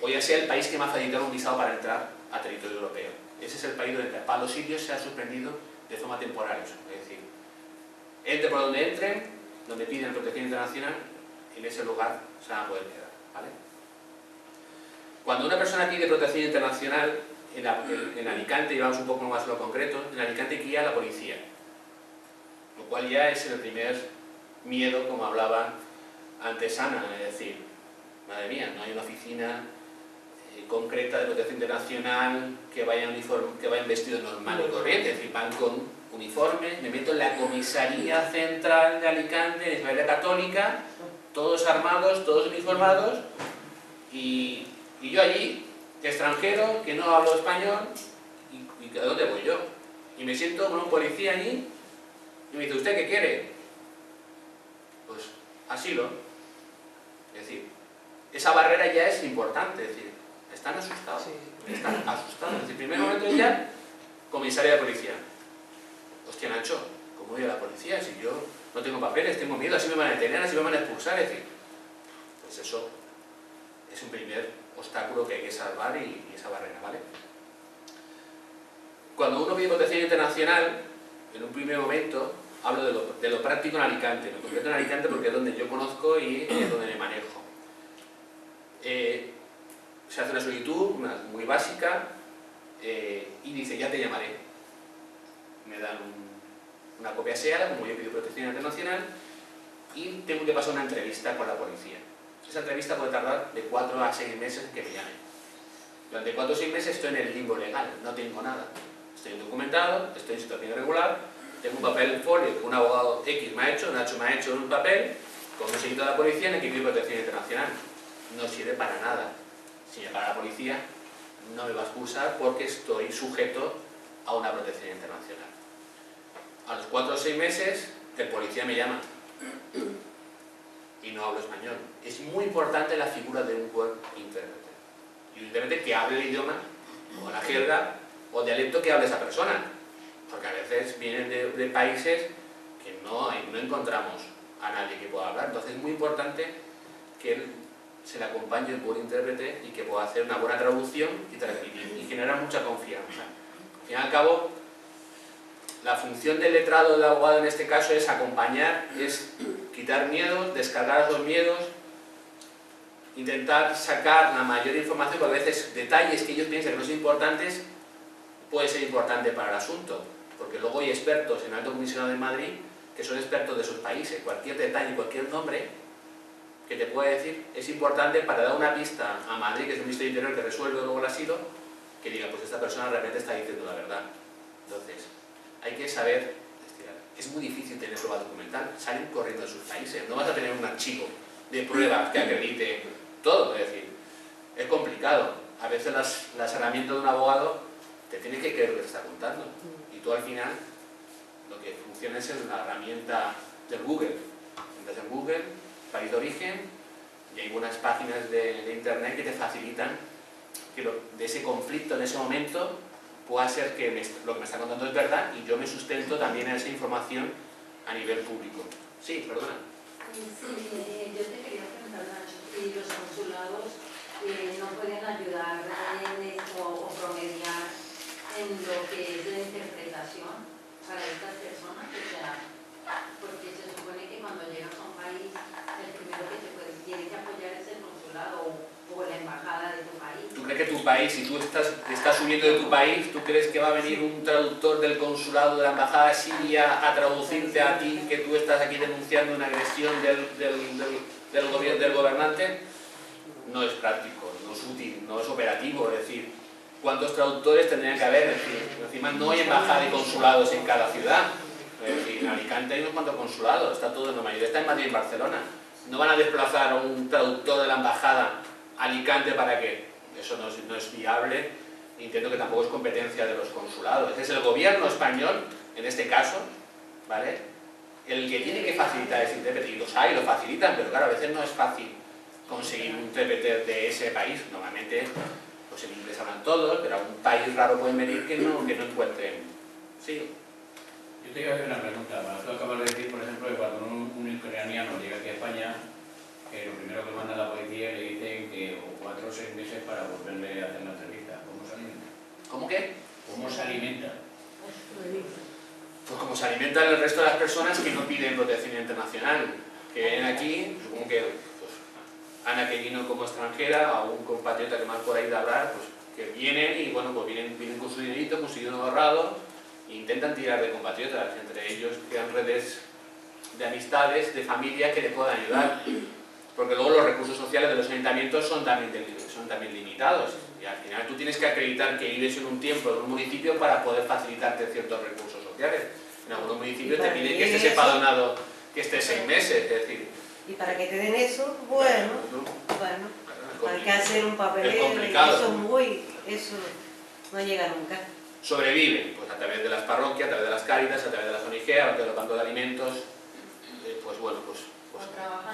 o ya sea el país que me ha facilitado un visado para entrar a territorio europeo. Ese es el país donde para los sirios se ha suspendido de forma temporal eso. Es decir, entre por donde entren, donde piden protección internacional, en ese lugar se van a poder quedar. ¿Vale? Cuando una persona pide protección internacional, en Alicante, y vamos un poco más a lo concreto, en Alicante hay que ir a la policía. Lo cual ya es el primer miedo, como hablaba antes Ana, es decir, madre mía, no hay una oficina concreta de protección internacional que vayan vestidos normal y corriente, es decir, van con uniforme, me meto en la comisaría central de Alicante, de Isabel Católica, todos armados, todos uniformados, y yo allí, extranjero, que no hablo español, ¿y a dónde voy yo? Y me siento con un policía allí, y me dice, ¿usted qué quiere? Pues asilo. Es decir, esa barrera ya es importante, es decir, están asustados, están asustados. Es decir, primer momento ya, comisaría de policía. Hostia, Nacho, ¿cómo voy a la policía si yo no tengo papeles, tengo miedo, así me van a detener, así me van a expulsar? Es decir, pues eso es un primer obstáculo que hay que salvar y esa barrera, ¿vale? Cuando uno pide protección internacional, en un primer momento, hablo de lo práctico en Alicante, lo concreto en Alicante porque es donde yo conozco y es donde me manejo. Se hace una solicitud, muy básica, y dice, ya te llamaré. Me dan una copia sellada, como yo pido protección internacional, y tengo que pasar una entrevista con la policía. Esa entrevista puede tardar de 4 a 6 meses en que me llamen. Durante 4 o 6 meses estoy en el limbo legal, no tengo nada. Estoy indocumentado, estoy en situación irregular, tengo un papel en folio que un abogado X me ha hecho, Nacho me ha hecho un papel, con un seguimiento de la policía en el que pido protección internacional. No sirve para nada. Si me para la policía, no me va a expulsar porque estoy sujeto a una protección internacional. A los 4 o 6 meses, el policía me llama y no hablo español. Es muy importante la figura de un buen intérprete. Y un intérprete que hable el idioma, o la jerga, o dialecto que hable esa persona. Porque a veces vienen de países que no encontramos a nadie que pueda hablar. Entonces es muy importante que se le acompañe un buen intérprete y que pueda hacer una buena traducción y generar mucha confianza. Al fin y al cabo, la función del letrado del abogado en este caso es acompañar, es quitar miedos, descargar esos miedos, intentar sacar la mayor información, porque a veces detalles que ellos piensan que no son importantes, puede ser importante para el asunto, porque luego hay expertos en el Alto Comisionado de Madrid que son expertos de esos países. Cualquier detalle, cualquier nombre que te pueda decir es importante para dar una pista a Madrid, que es un Ministerio Interior que resuelve luego el asilo, que diga, pues esta persona realmente está diciendo la verdad. Entonces, hay que saber estirar. es muy difícil tener prueba documental, salen corriendo de sus países, no vas a tener un archivo de pruebas que acredite todo, es decir, es complicado. A veces las herramientas de un abogado te tienes que creer lo que te está contando y tú al final lo que funciona es en la herramienta del Google. Entras en Google, país de origen, y hay buenas páginas de internet que te facilitan que de ese conflicto en ese momento pueda ser que lo que me está contando es verdad y yo me sustento también en esa información a nivel público. Sí, perdona. Sí, yo te quería preguntar, Nacho, si los consulados no pueden ayudar en esto o promediar en lo que es la interpretación para estas personas, o sea, porque se supone que cuando llegas a un país, el primero que tiene que apoyar es el consulado o la embajada de tu país. ¿Tú crees que tu país, si tú estás huyendo de tu país, tú crees que va a venir un traductor del consulado de la embajada siria a traducirte a ti, que tú estás aquí denunciando una agresión del gobernante? No es práctico, no es útil, no es operativo, es decir, ¿cuántos traductores tendrían que haber? Es decir, encima no hay embajada y consulados en cada ciudad. Es decir, en Alicante hay unos cuantos consulados, está todo, la mayoría está en Madrid y en Barcelona. No van a desplazar a un traductor de la embajada a Alicante para que eso no es viable. Entiendo que tampoco es competencia de los consulados. Es el gobierno español, en este caso, ¿vale?, el que tiene que facilitar ese intérprete, y los hay, lo facilitan, pero claro, a veces no es fácil conseguir un intérprete de ese país. Normalmente, pues en inglés hablan todos, pero a un país raro pueden venir que no encuentren. Sí. Yo te iba a hacer una pregunta. Tú acabas de decir, por ejemplo, que cuando un ucraniano llega aquí a España, lo primero que manda la policía le dicen que 4 o 6 meses para volverle a hacer la entrevista. ¿Cómo se alimenta? ¿Cómo qué? ¿Cómo se alimenta? Pues como se alimentan el resto de las personas que no piden protección internacional, que vienen aquí, supongo que pues, Ana, que vino como extranjera, o un compatriota que más por ahí de hablar, pues que vienen y bueno, pues vienen con su dinerito, con su dinero ahorrado, e intentan tirar de compatriotas. Entre ellos crean redes de amistades, de familia que les puedan ayudar, porque luego los recursos sociales de los ayuntamientos son también limitados, y al final tú tienes que acreditar que vives en un tiempo, en un municipio, para poder facilitarte ciertos recursos sociales. En algunos municipios te piden que estés empadronado, que estés 6 meses, es decir... Y para que te den eso, bueno, hay que hacer un papeleo, eso no llega nunca. Sobreviven, pues a través de las parroquias, a través de las Cáritas, a través de las ONG, a través de los bancos de alimentos, pues bueno, pues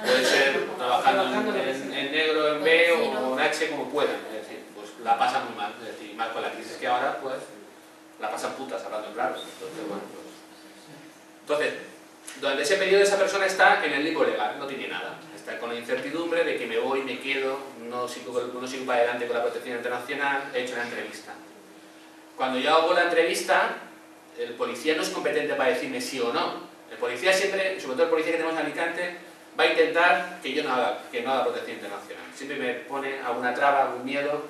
puede ser trabajando en negro, en B o en H, como puedan, es decir, pues la pasan muy mal, es decir, más con la crisis que ahora, pues la pasan putas, hablando en claro. Entonces, durante ese periodo esa persona está en el limbo legal, no tiene nada, está con la incertidumbre de que me voy, me quedo, no sigo para adelante con la protección internacional, he hecho una entrevista. Cuando yo hago la entrevista, el policía no es competente para decirme sí o no. El policía siempre, sobre todo el policía que tenemos en Alicante, va a intentar que yo no haga protección internacional. Siempre me pone alguna traba, algún miedo.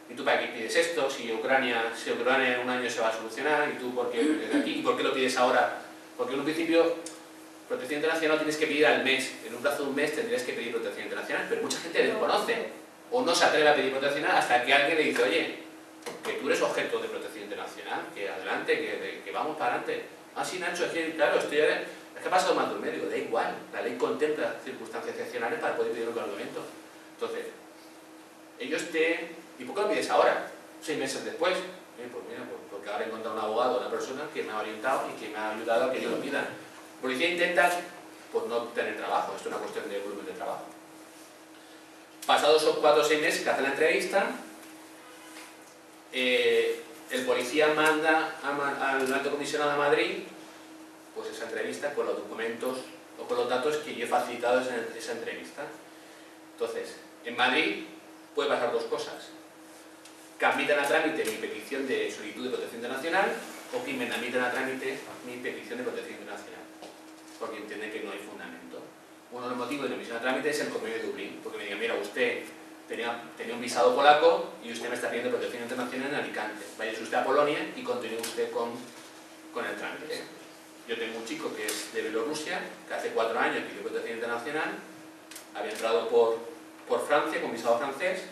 ¿Y tú para qué pides esto? Si Ucrania en un año se va a solucionar, ¿y tú por qué pides aquí? ¿Y por qué lo pides ahora? Porque en un principio, protección internacional tienes que pedir al mes. En un plazo de un mes tendrías que pedir protección internacional, pero mucha gente desconoce o no se atreve a pedir protección hasta que alguien le dice, oye, que tú eres objeto de protección internacional, que adelante, que vamos para adelante. Ah, sí, Nacho, es que claro, es que ha pasado más de un medio, da igual, la ley contempla circunstancias excepcionales para poder pedir un argumento. Entonces, ellos ¿y por qué lo pides ahora? 6 meses después. Pues mira, porque ahora he encontrado un abogado, una persona que me ha orientado y que me ha ayudado a que yo lo pida. La policía intenta, pues no tener trabajo, esto es una cuestión de volumen de trabajo. Pasados esos 4 o 6 meses que hacen la entrevista, el policía manda al alto comisionado de Madrid pues esa entrevista con los documentos o con los datos que yo he facilitado en esa entrevista. Entonces, en Madrid puede pasar 2 cosas: que admitan a trámite mi petición de solicitud de protección internacional o que me admitan a trámite mi petición de protección internacional, porque entienden que no hay fundamento. Uno de los motivos de la admisión a trámite es el Convenio de Dublín, porque me digan, mira, usted tenía un visado polaco y usted me está pidiendo protección internacional en Alicante. Váyase usted a Polonia y continúe usted con el trámite. Yo tengo un chico que es de Bielorrusia, que hace 4 años pidió protección internacional, había entrado por Francia con visado francés.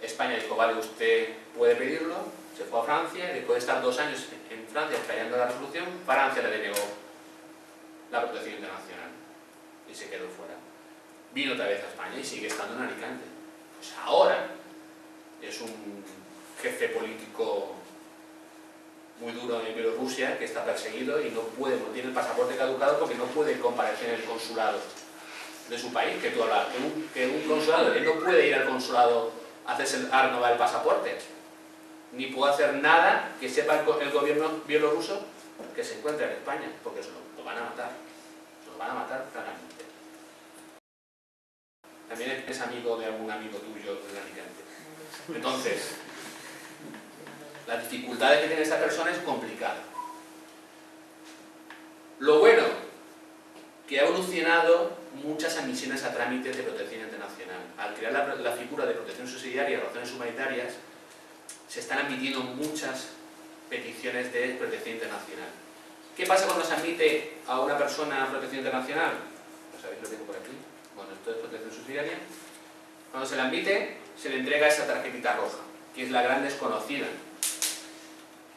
España dijo, vale, usted puede pedirlo, se fue a Francia, después de estar 2 años en Francia esperando la resolución, Francia le denegó la protección internacional y se quedó fuera. Vino otra vez a España y sigue estando en Alicante. Pues ahora es un jefe político muy duro en Bielorrusia que está perseguido y no tiene el pasaporte caducado porque no puede comparecer en el consulado de su país, que tú hablas, que un consulado, él no puede ir al consulado a renovar el pasaporte, ni puede hacer nada que sepa el gobierno bielorruso que se encuentra en España, porque lo van a matar, claramente. También es amigo de algún amigo tuyo de Alicante. Entonces, las dificultades que tiene esta persona es complicada. Lo bueno, que ha evolucionado muchas admisiones a trámites de protección internacional. Al crear la figura de protección subsidiaria y razones humanitarias, se están admitiendo muchas peticiones de protección internacional. ¿Qué pasa cuando se admite a una persona a protección internacional? ¿Lo sabéis? Lo tengo por aquí. Bueno, esto es protección subsidiaria. Cuando se le admite, se le entrega esa tarjetita roja, que es la gran desconocida.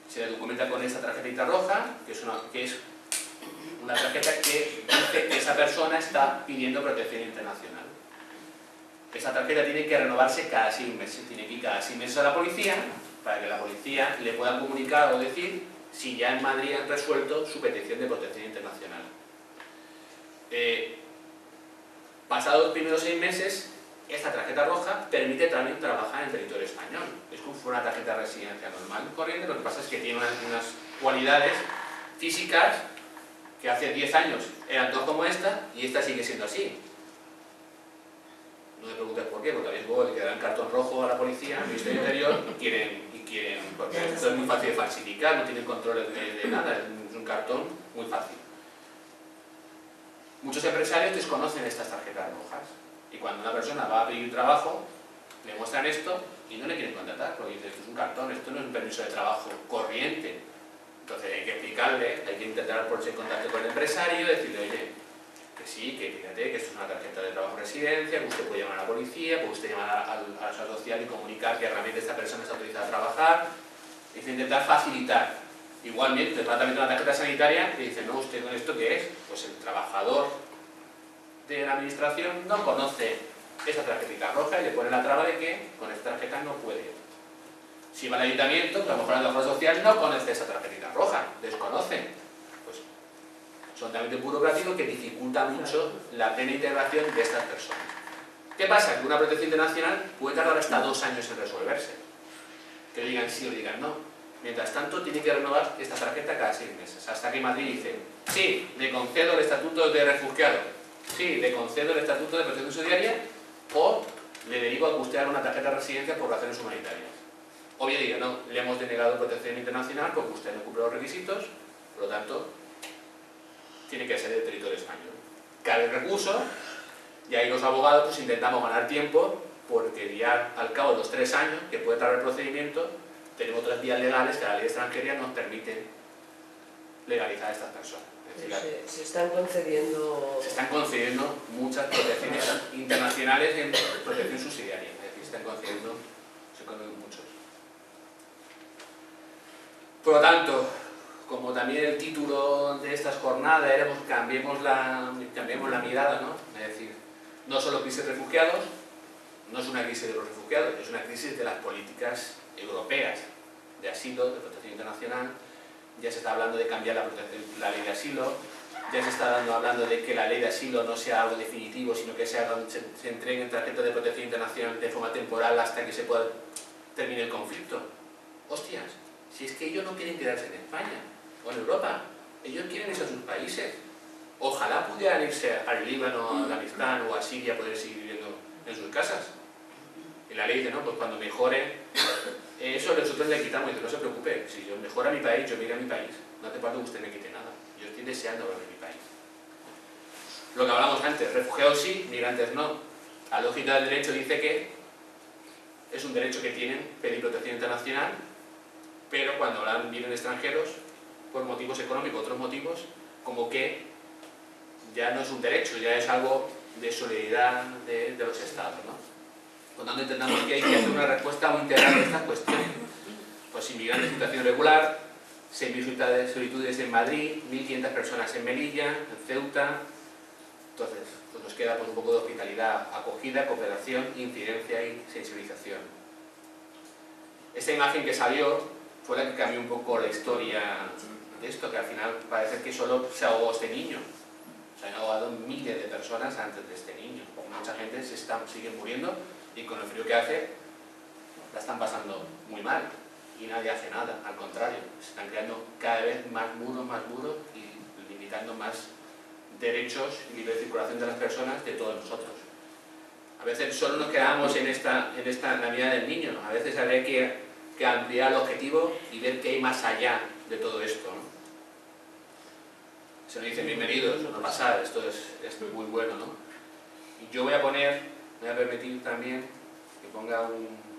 Se le documenta con esta tarjetita roja, que es una tarjeta que dice que esa persona está pidiendo protección internacional. Esa tarjeta tiene que renovarse cada 6 meses. Tiene que ir cada 6 meses a la policía para que la policía le pueda comunicar o decir si ya en Madrid han resuelto su petición de protección internacional. Pasados los primeros 6 meses, esta tarjeta roja permite también trabajar en el territorio español. Es como si fuera una tarjeta de residencia normal y corriente, lo que pasa es que tiene unas cualidades físicas que hace 10 años eran dos como esta y esta sigue siendo así. No me preguntes por qué, porque a veces le quedará un cartón rojo a la policía, al Ministerio del Interior, y quieren, porque esto es muy fácil de falsificar, no tienen controles de nada, es un cartón muy fácil. Muchos empresarios desconocen estas tarjetas rojas y cuando una persona va a pedir trabajo, le muestran esto y no le quieren contratar, porque dicen, esto es un cartón, esto no es un permiso de trabajo corriente. Entonces hay que explicarle, hay que intentar ponerse en contacto con el empresario, decirle, oye, que sí, que fíjate que esto es una tarjeta de trabajo residencia, que usted puede llamar a la policía, puede usted llamar a la seguridad social y comunicar que realmente esta persona está autorizada a trabajar. Es intentar facilitar. Igualmente, el tratamiento de una tarjeta sanitaria, que dice, no, ¿usted con esto qué es? Pues el trabajador de la administración no conoce esa tarjetita roja y le pone la traba de que con esta tarjeta no puede. Si va al ayuntamiento, que a lo mejor la trabajadora social no conoce esa tarjetita roja, desconoce. Pues son trámites burocráticos que dificultan mucho la plena integración de estas personas. ¿Qué pasa? Que una protección internacional puede tardar hasta 2 años en resolverse. Que digan sí o digan no. Mientras tanto, tiene que renovar esta tarjeta cada 6 meses. Hasta que Madrid dice, sí, le concedo el estatuto de refugiado, sí, le concedo el estatuto de protección subsidiaria, o le derivo a que usted haga una tarjeta de residencia por razones humanitarias. O bien diga, no, le hemos denegado protección internacional porque usted no cumple los requisitos, por lo tanto, tiene que ser del territorio español. Cabe el recurso, y ahí los abogados pues intentamos ganar tiempo, porque ya al cabo de los 3 años que puede tardar el procedimiento, tenemos otras vías legales que la ley extranjera nos permite legalizar a estas personas. Es decir, se están concediendo muchas protecciones internacionales en protección subsidiaria. Es decir, se están concediendo muchos. Por lo tanto, como también el título de estas jornadas era pues, cambiemos la mirada, ¿no? Es decir, no solo crisis de refugiados, no es una crisis de los refugiados, es una crisis de las políticas europeas de asilo, de protección internacional. Ya se está hablando de cambiar la ley de asilo, ya se está hablando de que la ley de asilo no sea algo definitivo, sino que se entreguen tarjetas de protección internacional de forma temporal hasta que se pueda terminar el conflicto. Hostias, si es que ellos no quieren quedarse en España o en Europa, ellos quieren irse a sus países. Ojalá pudieran irse al Líbano, a Afganistán o a Siria, poder seguir viviendo en sus casas. Y la ley dice, no, pues cuando mejore, eso nosotros le quitamos. Y dice, no se preocupe, si yo mejora mi país, yo me iré a mi país. No hace falta que usted me quite nada. Yo estoy deseando volver a mi país. Lo que hablamos antes, refugiados sí, migrantes no. La lógica del derecho dice que es un derecho que tienen pedir protección internacional, pero cuando vienen extranjeros, por motivos económicos, otros motivos, como que ya no es un derecho, ya es algo de solidaridad de los estados, ¿no? Por lo tanto, entendamos que hay que hacer una respuesta muy integral a estas cuestiones. Pues inmigrantes en situación regular, 6.000 solicitudes en Madrid, 1.500 personas en Melilla, en Ceuta. Entonces, pues nos queda pues, un poco de hospitalidad, acogida, cooperación, incidencia y sensibilización. Esta imagen que salió fue la que cambió un poco la historia de esto, que al final parece que solo se ahogó este niño. Se han ahogado miles de personas antes de este niño. Mucha gente sigue muriendo y con el frío que hace la están pasando muy mal y nadie hace nada, al contrario, se están creando cada vez más muros y limitando más derechos y libre circulación de las personas de todos nosotros. A veces solo nos quedamos en esta Navidad del Niño, a veces habría que ampliar el objetivo y ver qué hay más allá de todo esto, ¿no? Se nos dice bienvenidos, no pasa, esto es muy bueno, ¿no? Y yo voy a permitir también que ponga un...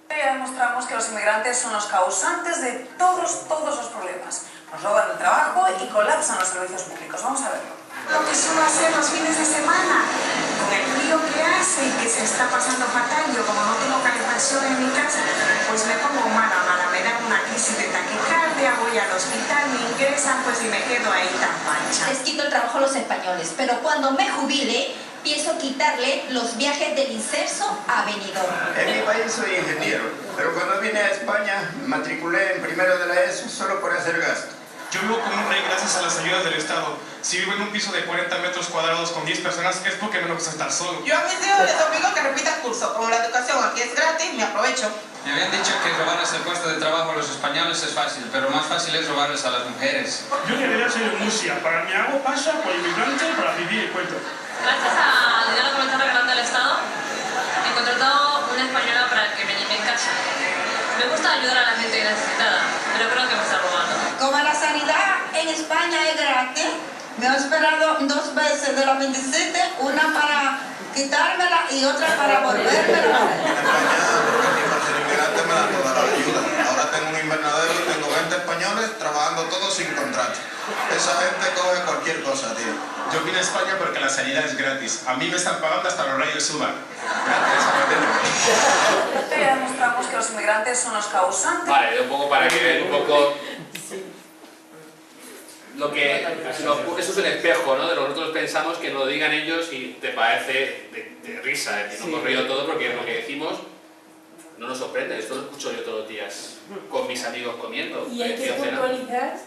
Ya demostramos que los inmigrantes son los causantes de todos los problemas. Nos roban el trabajo y colapsan los servicios públicos. Vamos a verlo. Lo que suelo hacer los fines de semana, con el frío que hace y que se está pasando fatal, yo como no tengo calefacción en mi casa, pues me pongo mala, me da una crisis de taquicardia, voy al hospital, me ingresan, pues y me quedo ahí tan pancha. Les quito el trabajo a los españoles, pero cuando me jubile, pienso quitarle los viajes del Inserso a Benidorm. En mi país soy ingeniero, pero cuando vine a España me matriculé en primero de la ESO solo por hacer gasto. Yo vivo como un rey gracias a las ayudas del Estado. Si vivo en un piso de 40 metros cuadrados con 10 personas es porque no me gusta estar solo. Yo a mis hijos les obligo que repitan curso. Como la educación aquí es gratis, me aprovecho. Me habían dicho que robarles el puesto de trabajo a los españoles es fácil, pero más fácil es robarles a las mujeres. Yo en realidad soy de Murcia. Para mí hago pasa por inmigrante para vivir y cuento. Gracias al dinero que me está regalando el Estado, he contratado una española para que me limpie en casa. Me gusta ayudar a la gente necesitada, pero creo que me está robando. Como la sanidad en España es gratis, me he esperado 2 veces de la apendicitis, una para quitármela y otra para volvérmela. En España, porque por ser inmigrante me dan toda la ayuda. Ahora tengo un invernadero y tengo 20 españoles trabajando todos sin contrato. Esa gente coge cualquier cosa, tío. Yo vine a España porque la sanidad es gratis. A mí me están pagando hasta los rayos suban. Ya demostramos que los inmigrantes son los causantes. Vale, un poco para que vean un poco lo que eso es un espejo, ¿no? De lo que nosotros pensamos que nos lo digan ellos y te parece de risa, es decir, no hemos reído todo porque lo que decimos no nos sorprende. Esto lo escucho yo todos los días con mis amigos comiendo. Y hay que puntualizar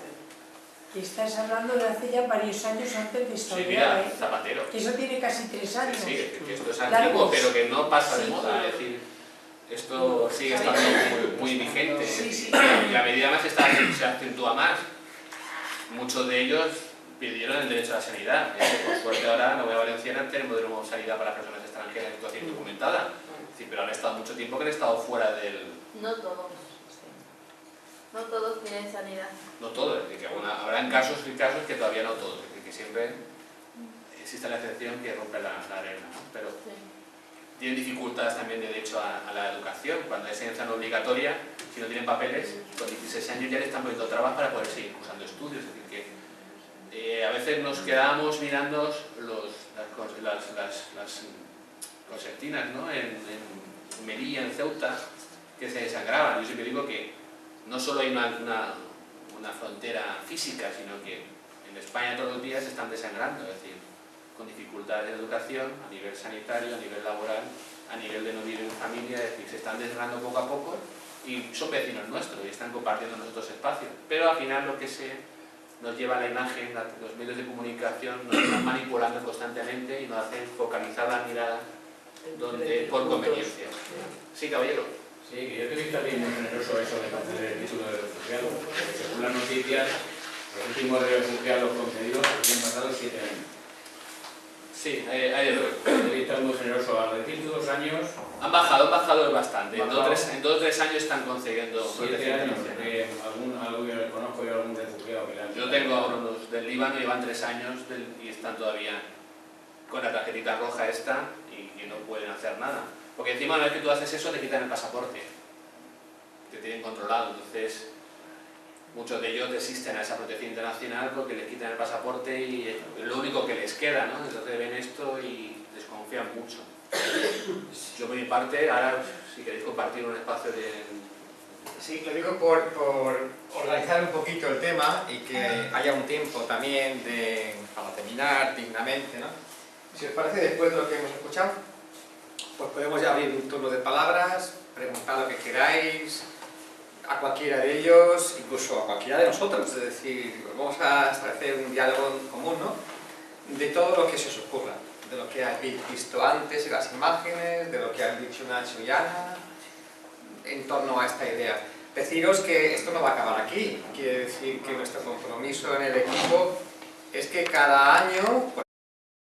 que estás hablando de hace ya varios años antes de esta Sí, mira, Zapatero. Que eso tiene casi 3 años. Sí, que esto es antiguo, pero que no pasa de moda, es decir, esto sigue estando muy vigente. Y la medida más se acentúa más. Muchos de ellos pidieron el derecho a la sanidad. Por suerte ahora en la Comunidad Valenciana tenemos de nuevo sanidad para personas extranjeras en situación indocumentada. Sí, pero han estado mucho tiempo que han estado fuera del... No todos. No todos tienen sanidad. No todos, es decir, que habrán casos y casos que todavía no todos. Es decir, que siempre existe la excepción que rompe la regla, ¿no? Pero tienen dificultades también de derecho a la educación. Cuando hay enseñanza no obligatoria, si no tienen papeles, con 16 años ya le están poniendo trabas para poder seguir cursando estudios. Es decir, que a veces nos quedamos mirando las concertinas, ¿no? en Melilla, en Ceuta, que se desangraban. Yo siempre digo que no solo hay una frontera física, sino que en España todos los días se están desangrando, es decir, con dificultades de educación, a nivel sanitario, a nivel laboral, a nivel de no vivir en familia, es decir, se están desangrando poco a poco y son vecinos nuestros y están compartiendo nuestros espacios. Pero al final lo que nos lleva a la imagen, los medios de comunicación nos están manipulando constantemente y nos hacen focalizar la mirada por conveniencia. Sí, caballero. Sí, que yo creo que está bien muy generoso eso de conceder el título de refugiado, porque según las noticias, los últimos refugiados concedidos han pasado 7 años. Sí, hay de todo. Está muy generoso, a decir 2 años... Han bajado bastante. En 2 o 3 años están concediendo... 7 años, porque conozco yo algún refugiado que le han... Yo tengo unos del Líbano, llevan 3 años y están todavía con la tarjetita roja esta y que no pueden hacer nada. Porque encima una vez que tú haces eso te quitan el pasaporte, te tienen controlado, entonces muchos de ellos desisten a esa protección internacional porque les quitan el pasaporte y es lo único que les queda, ¿no? Entonces ven esto y desconfían mucho. Yo por mi parte, ahora si queréis compartir un espacio de... Sí, lo digo por organizar un poquito el tema y que haya un tiempo también para terminar dignamente, ¿no? Si os parece, después de lo que hemos escuchado, pues podemos ya abrir un turno de palabras, preguntar lo que queráis, a cualquiera de ellos, incluso a cualquiera de nosotros, es decir, vamos a establecer un diálogo común, ¿no? De todo lo que se os ocurra, de lo que habéis visto antes en las imágenes, de lo que han dicho Nacho y Ana, en torno a esta idea. Deciros que esto no va a acabar aquí, quiere decir que nuestro compromiso en el equipo es que cada año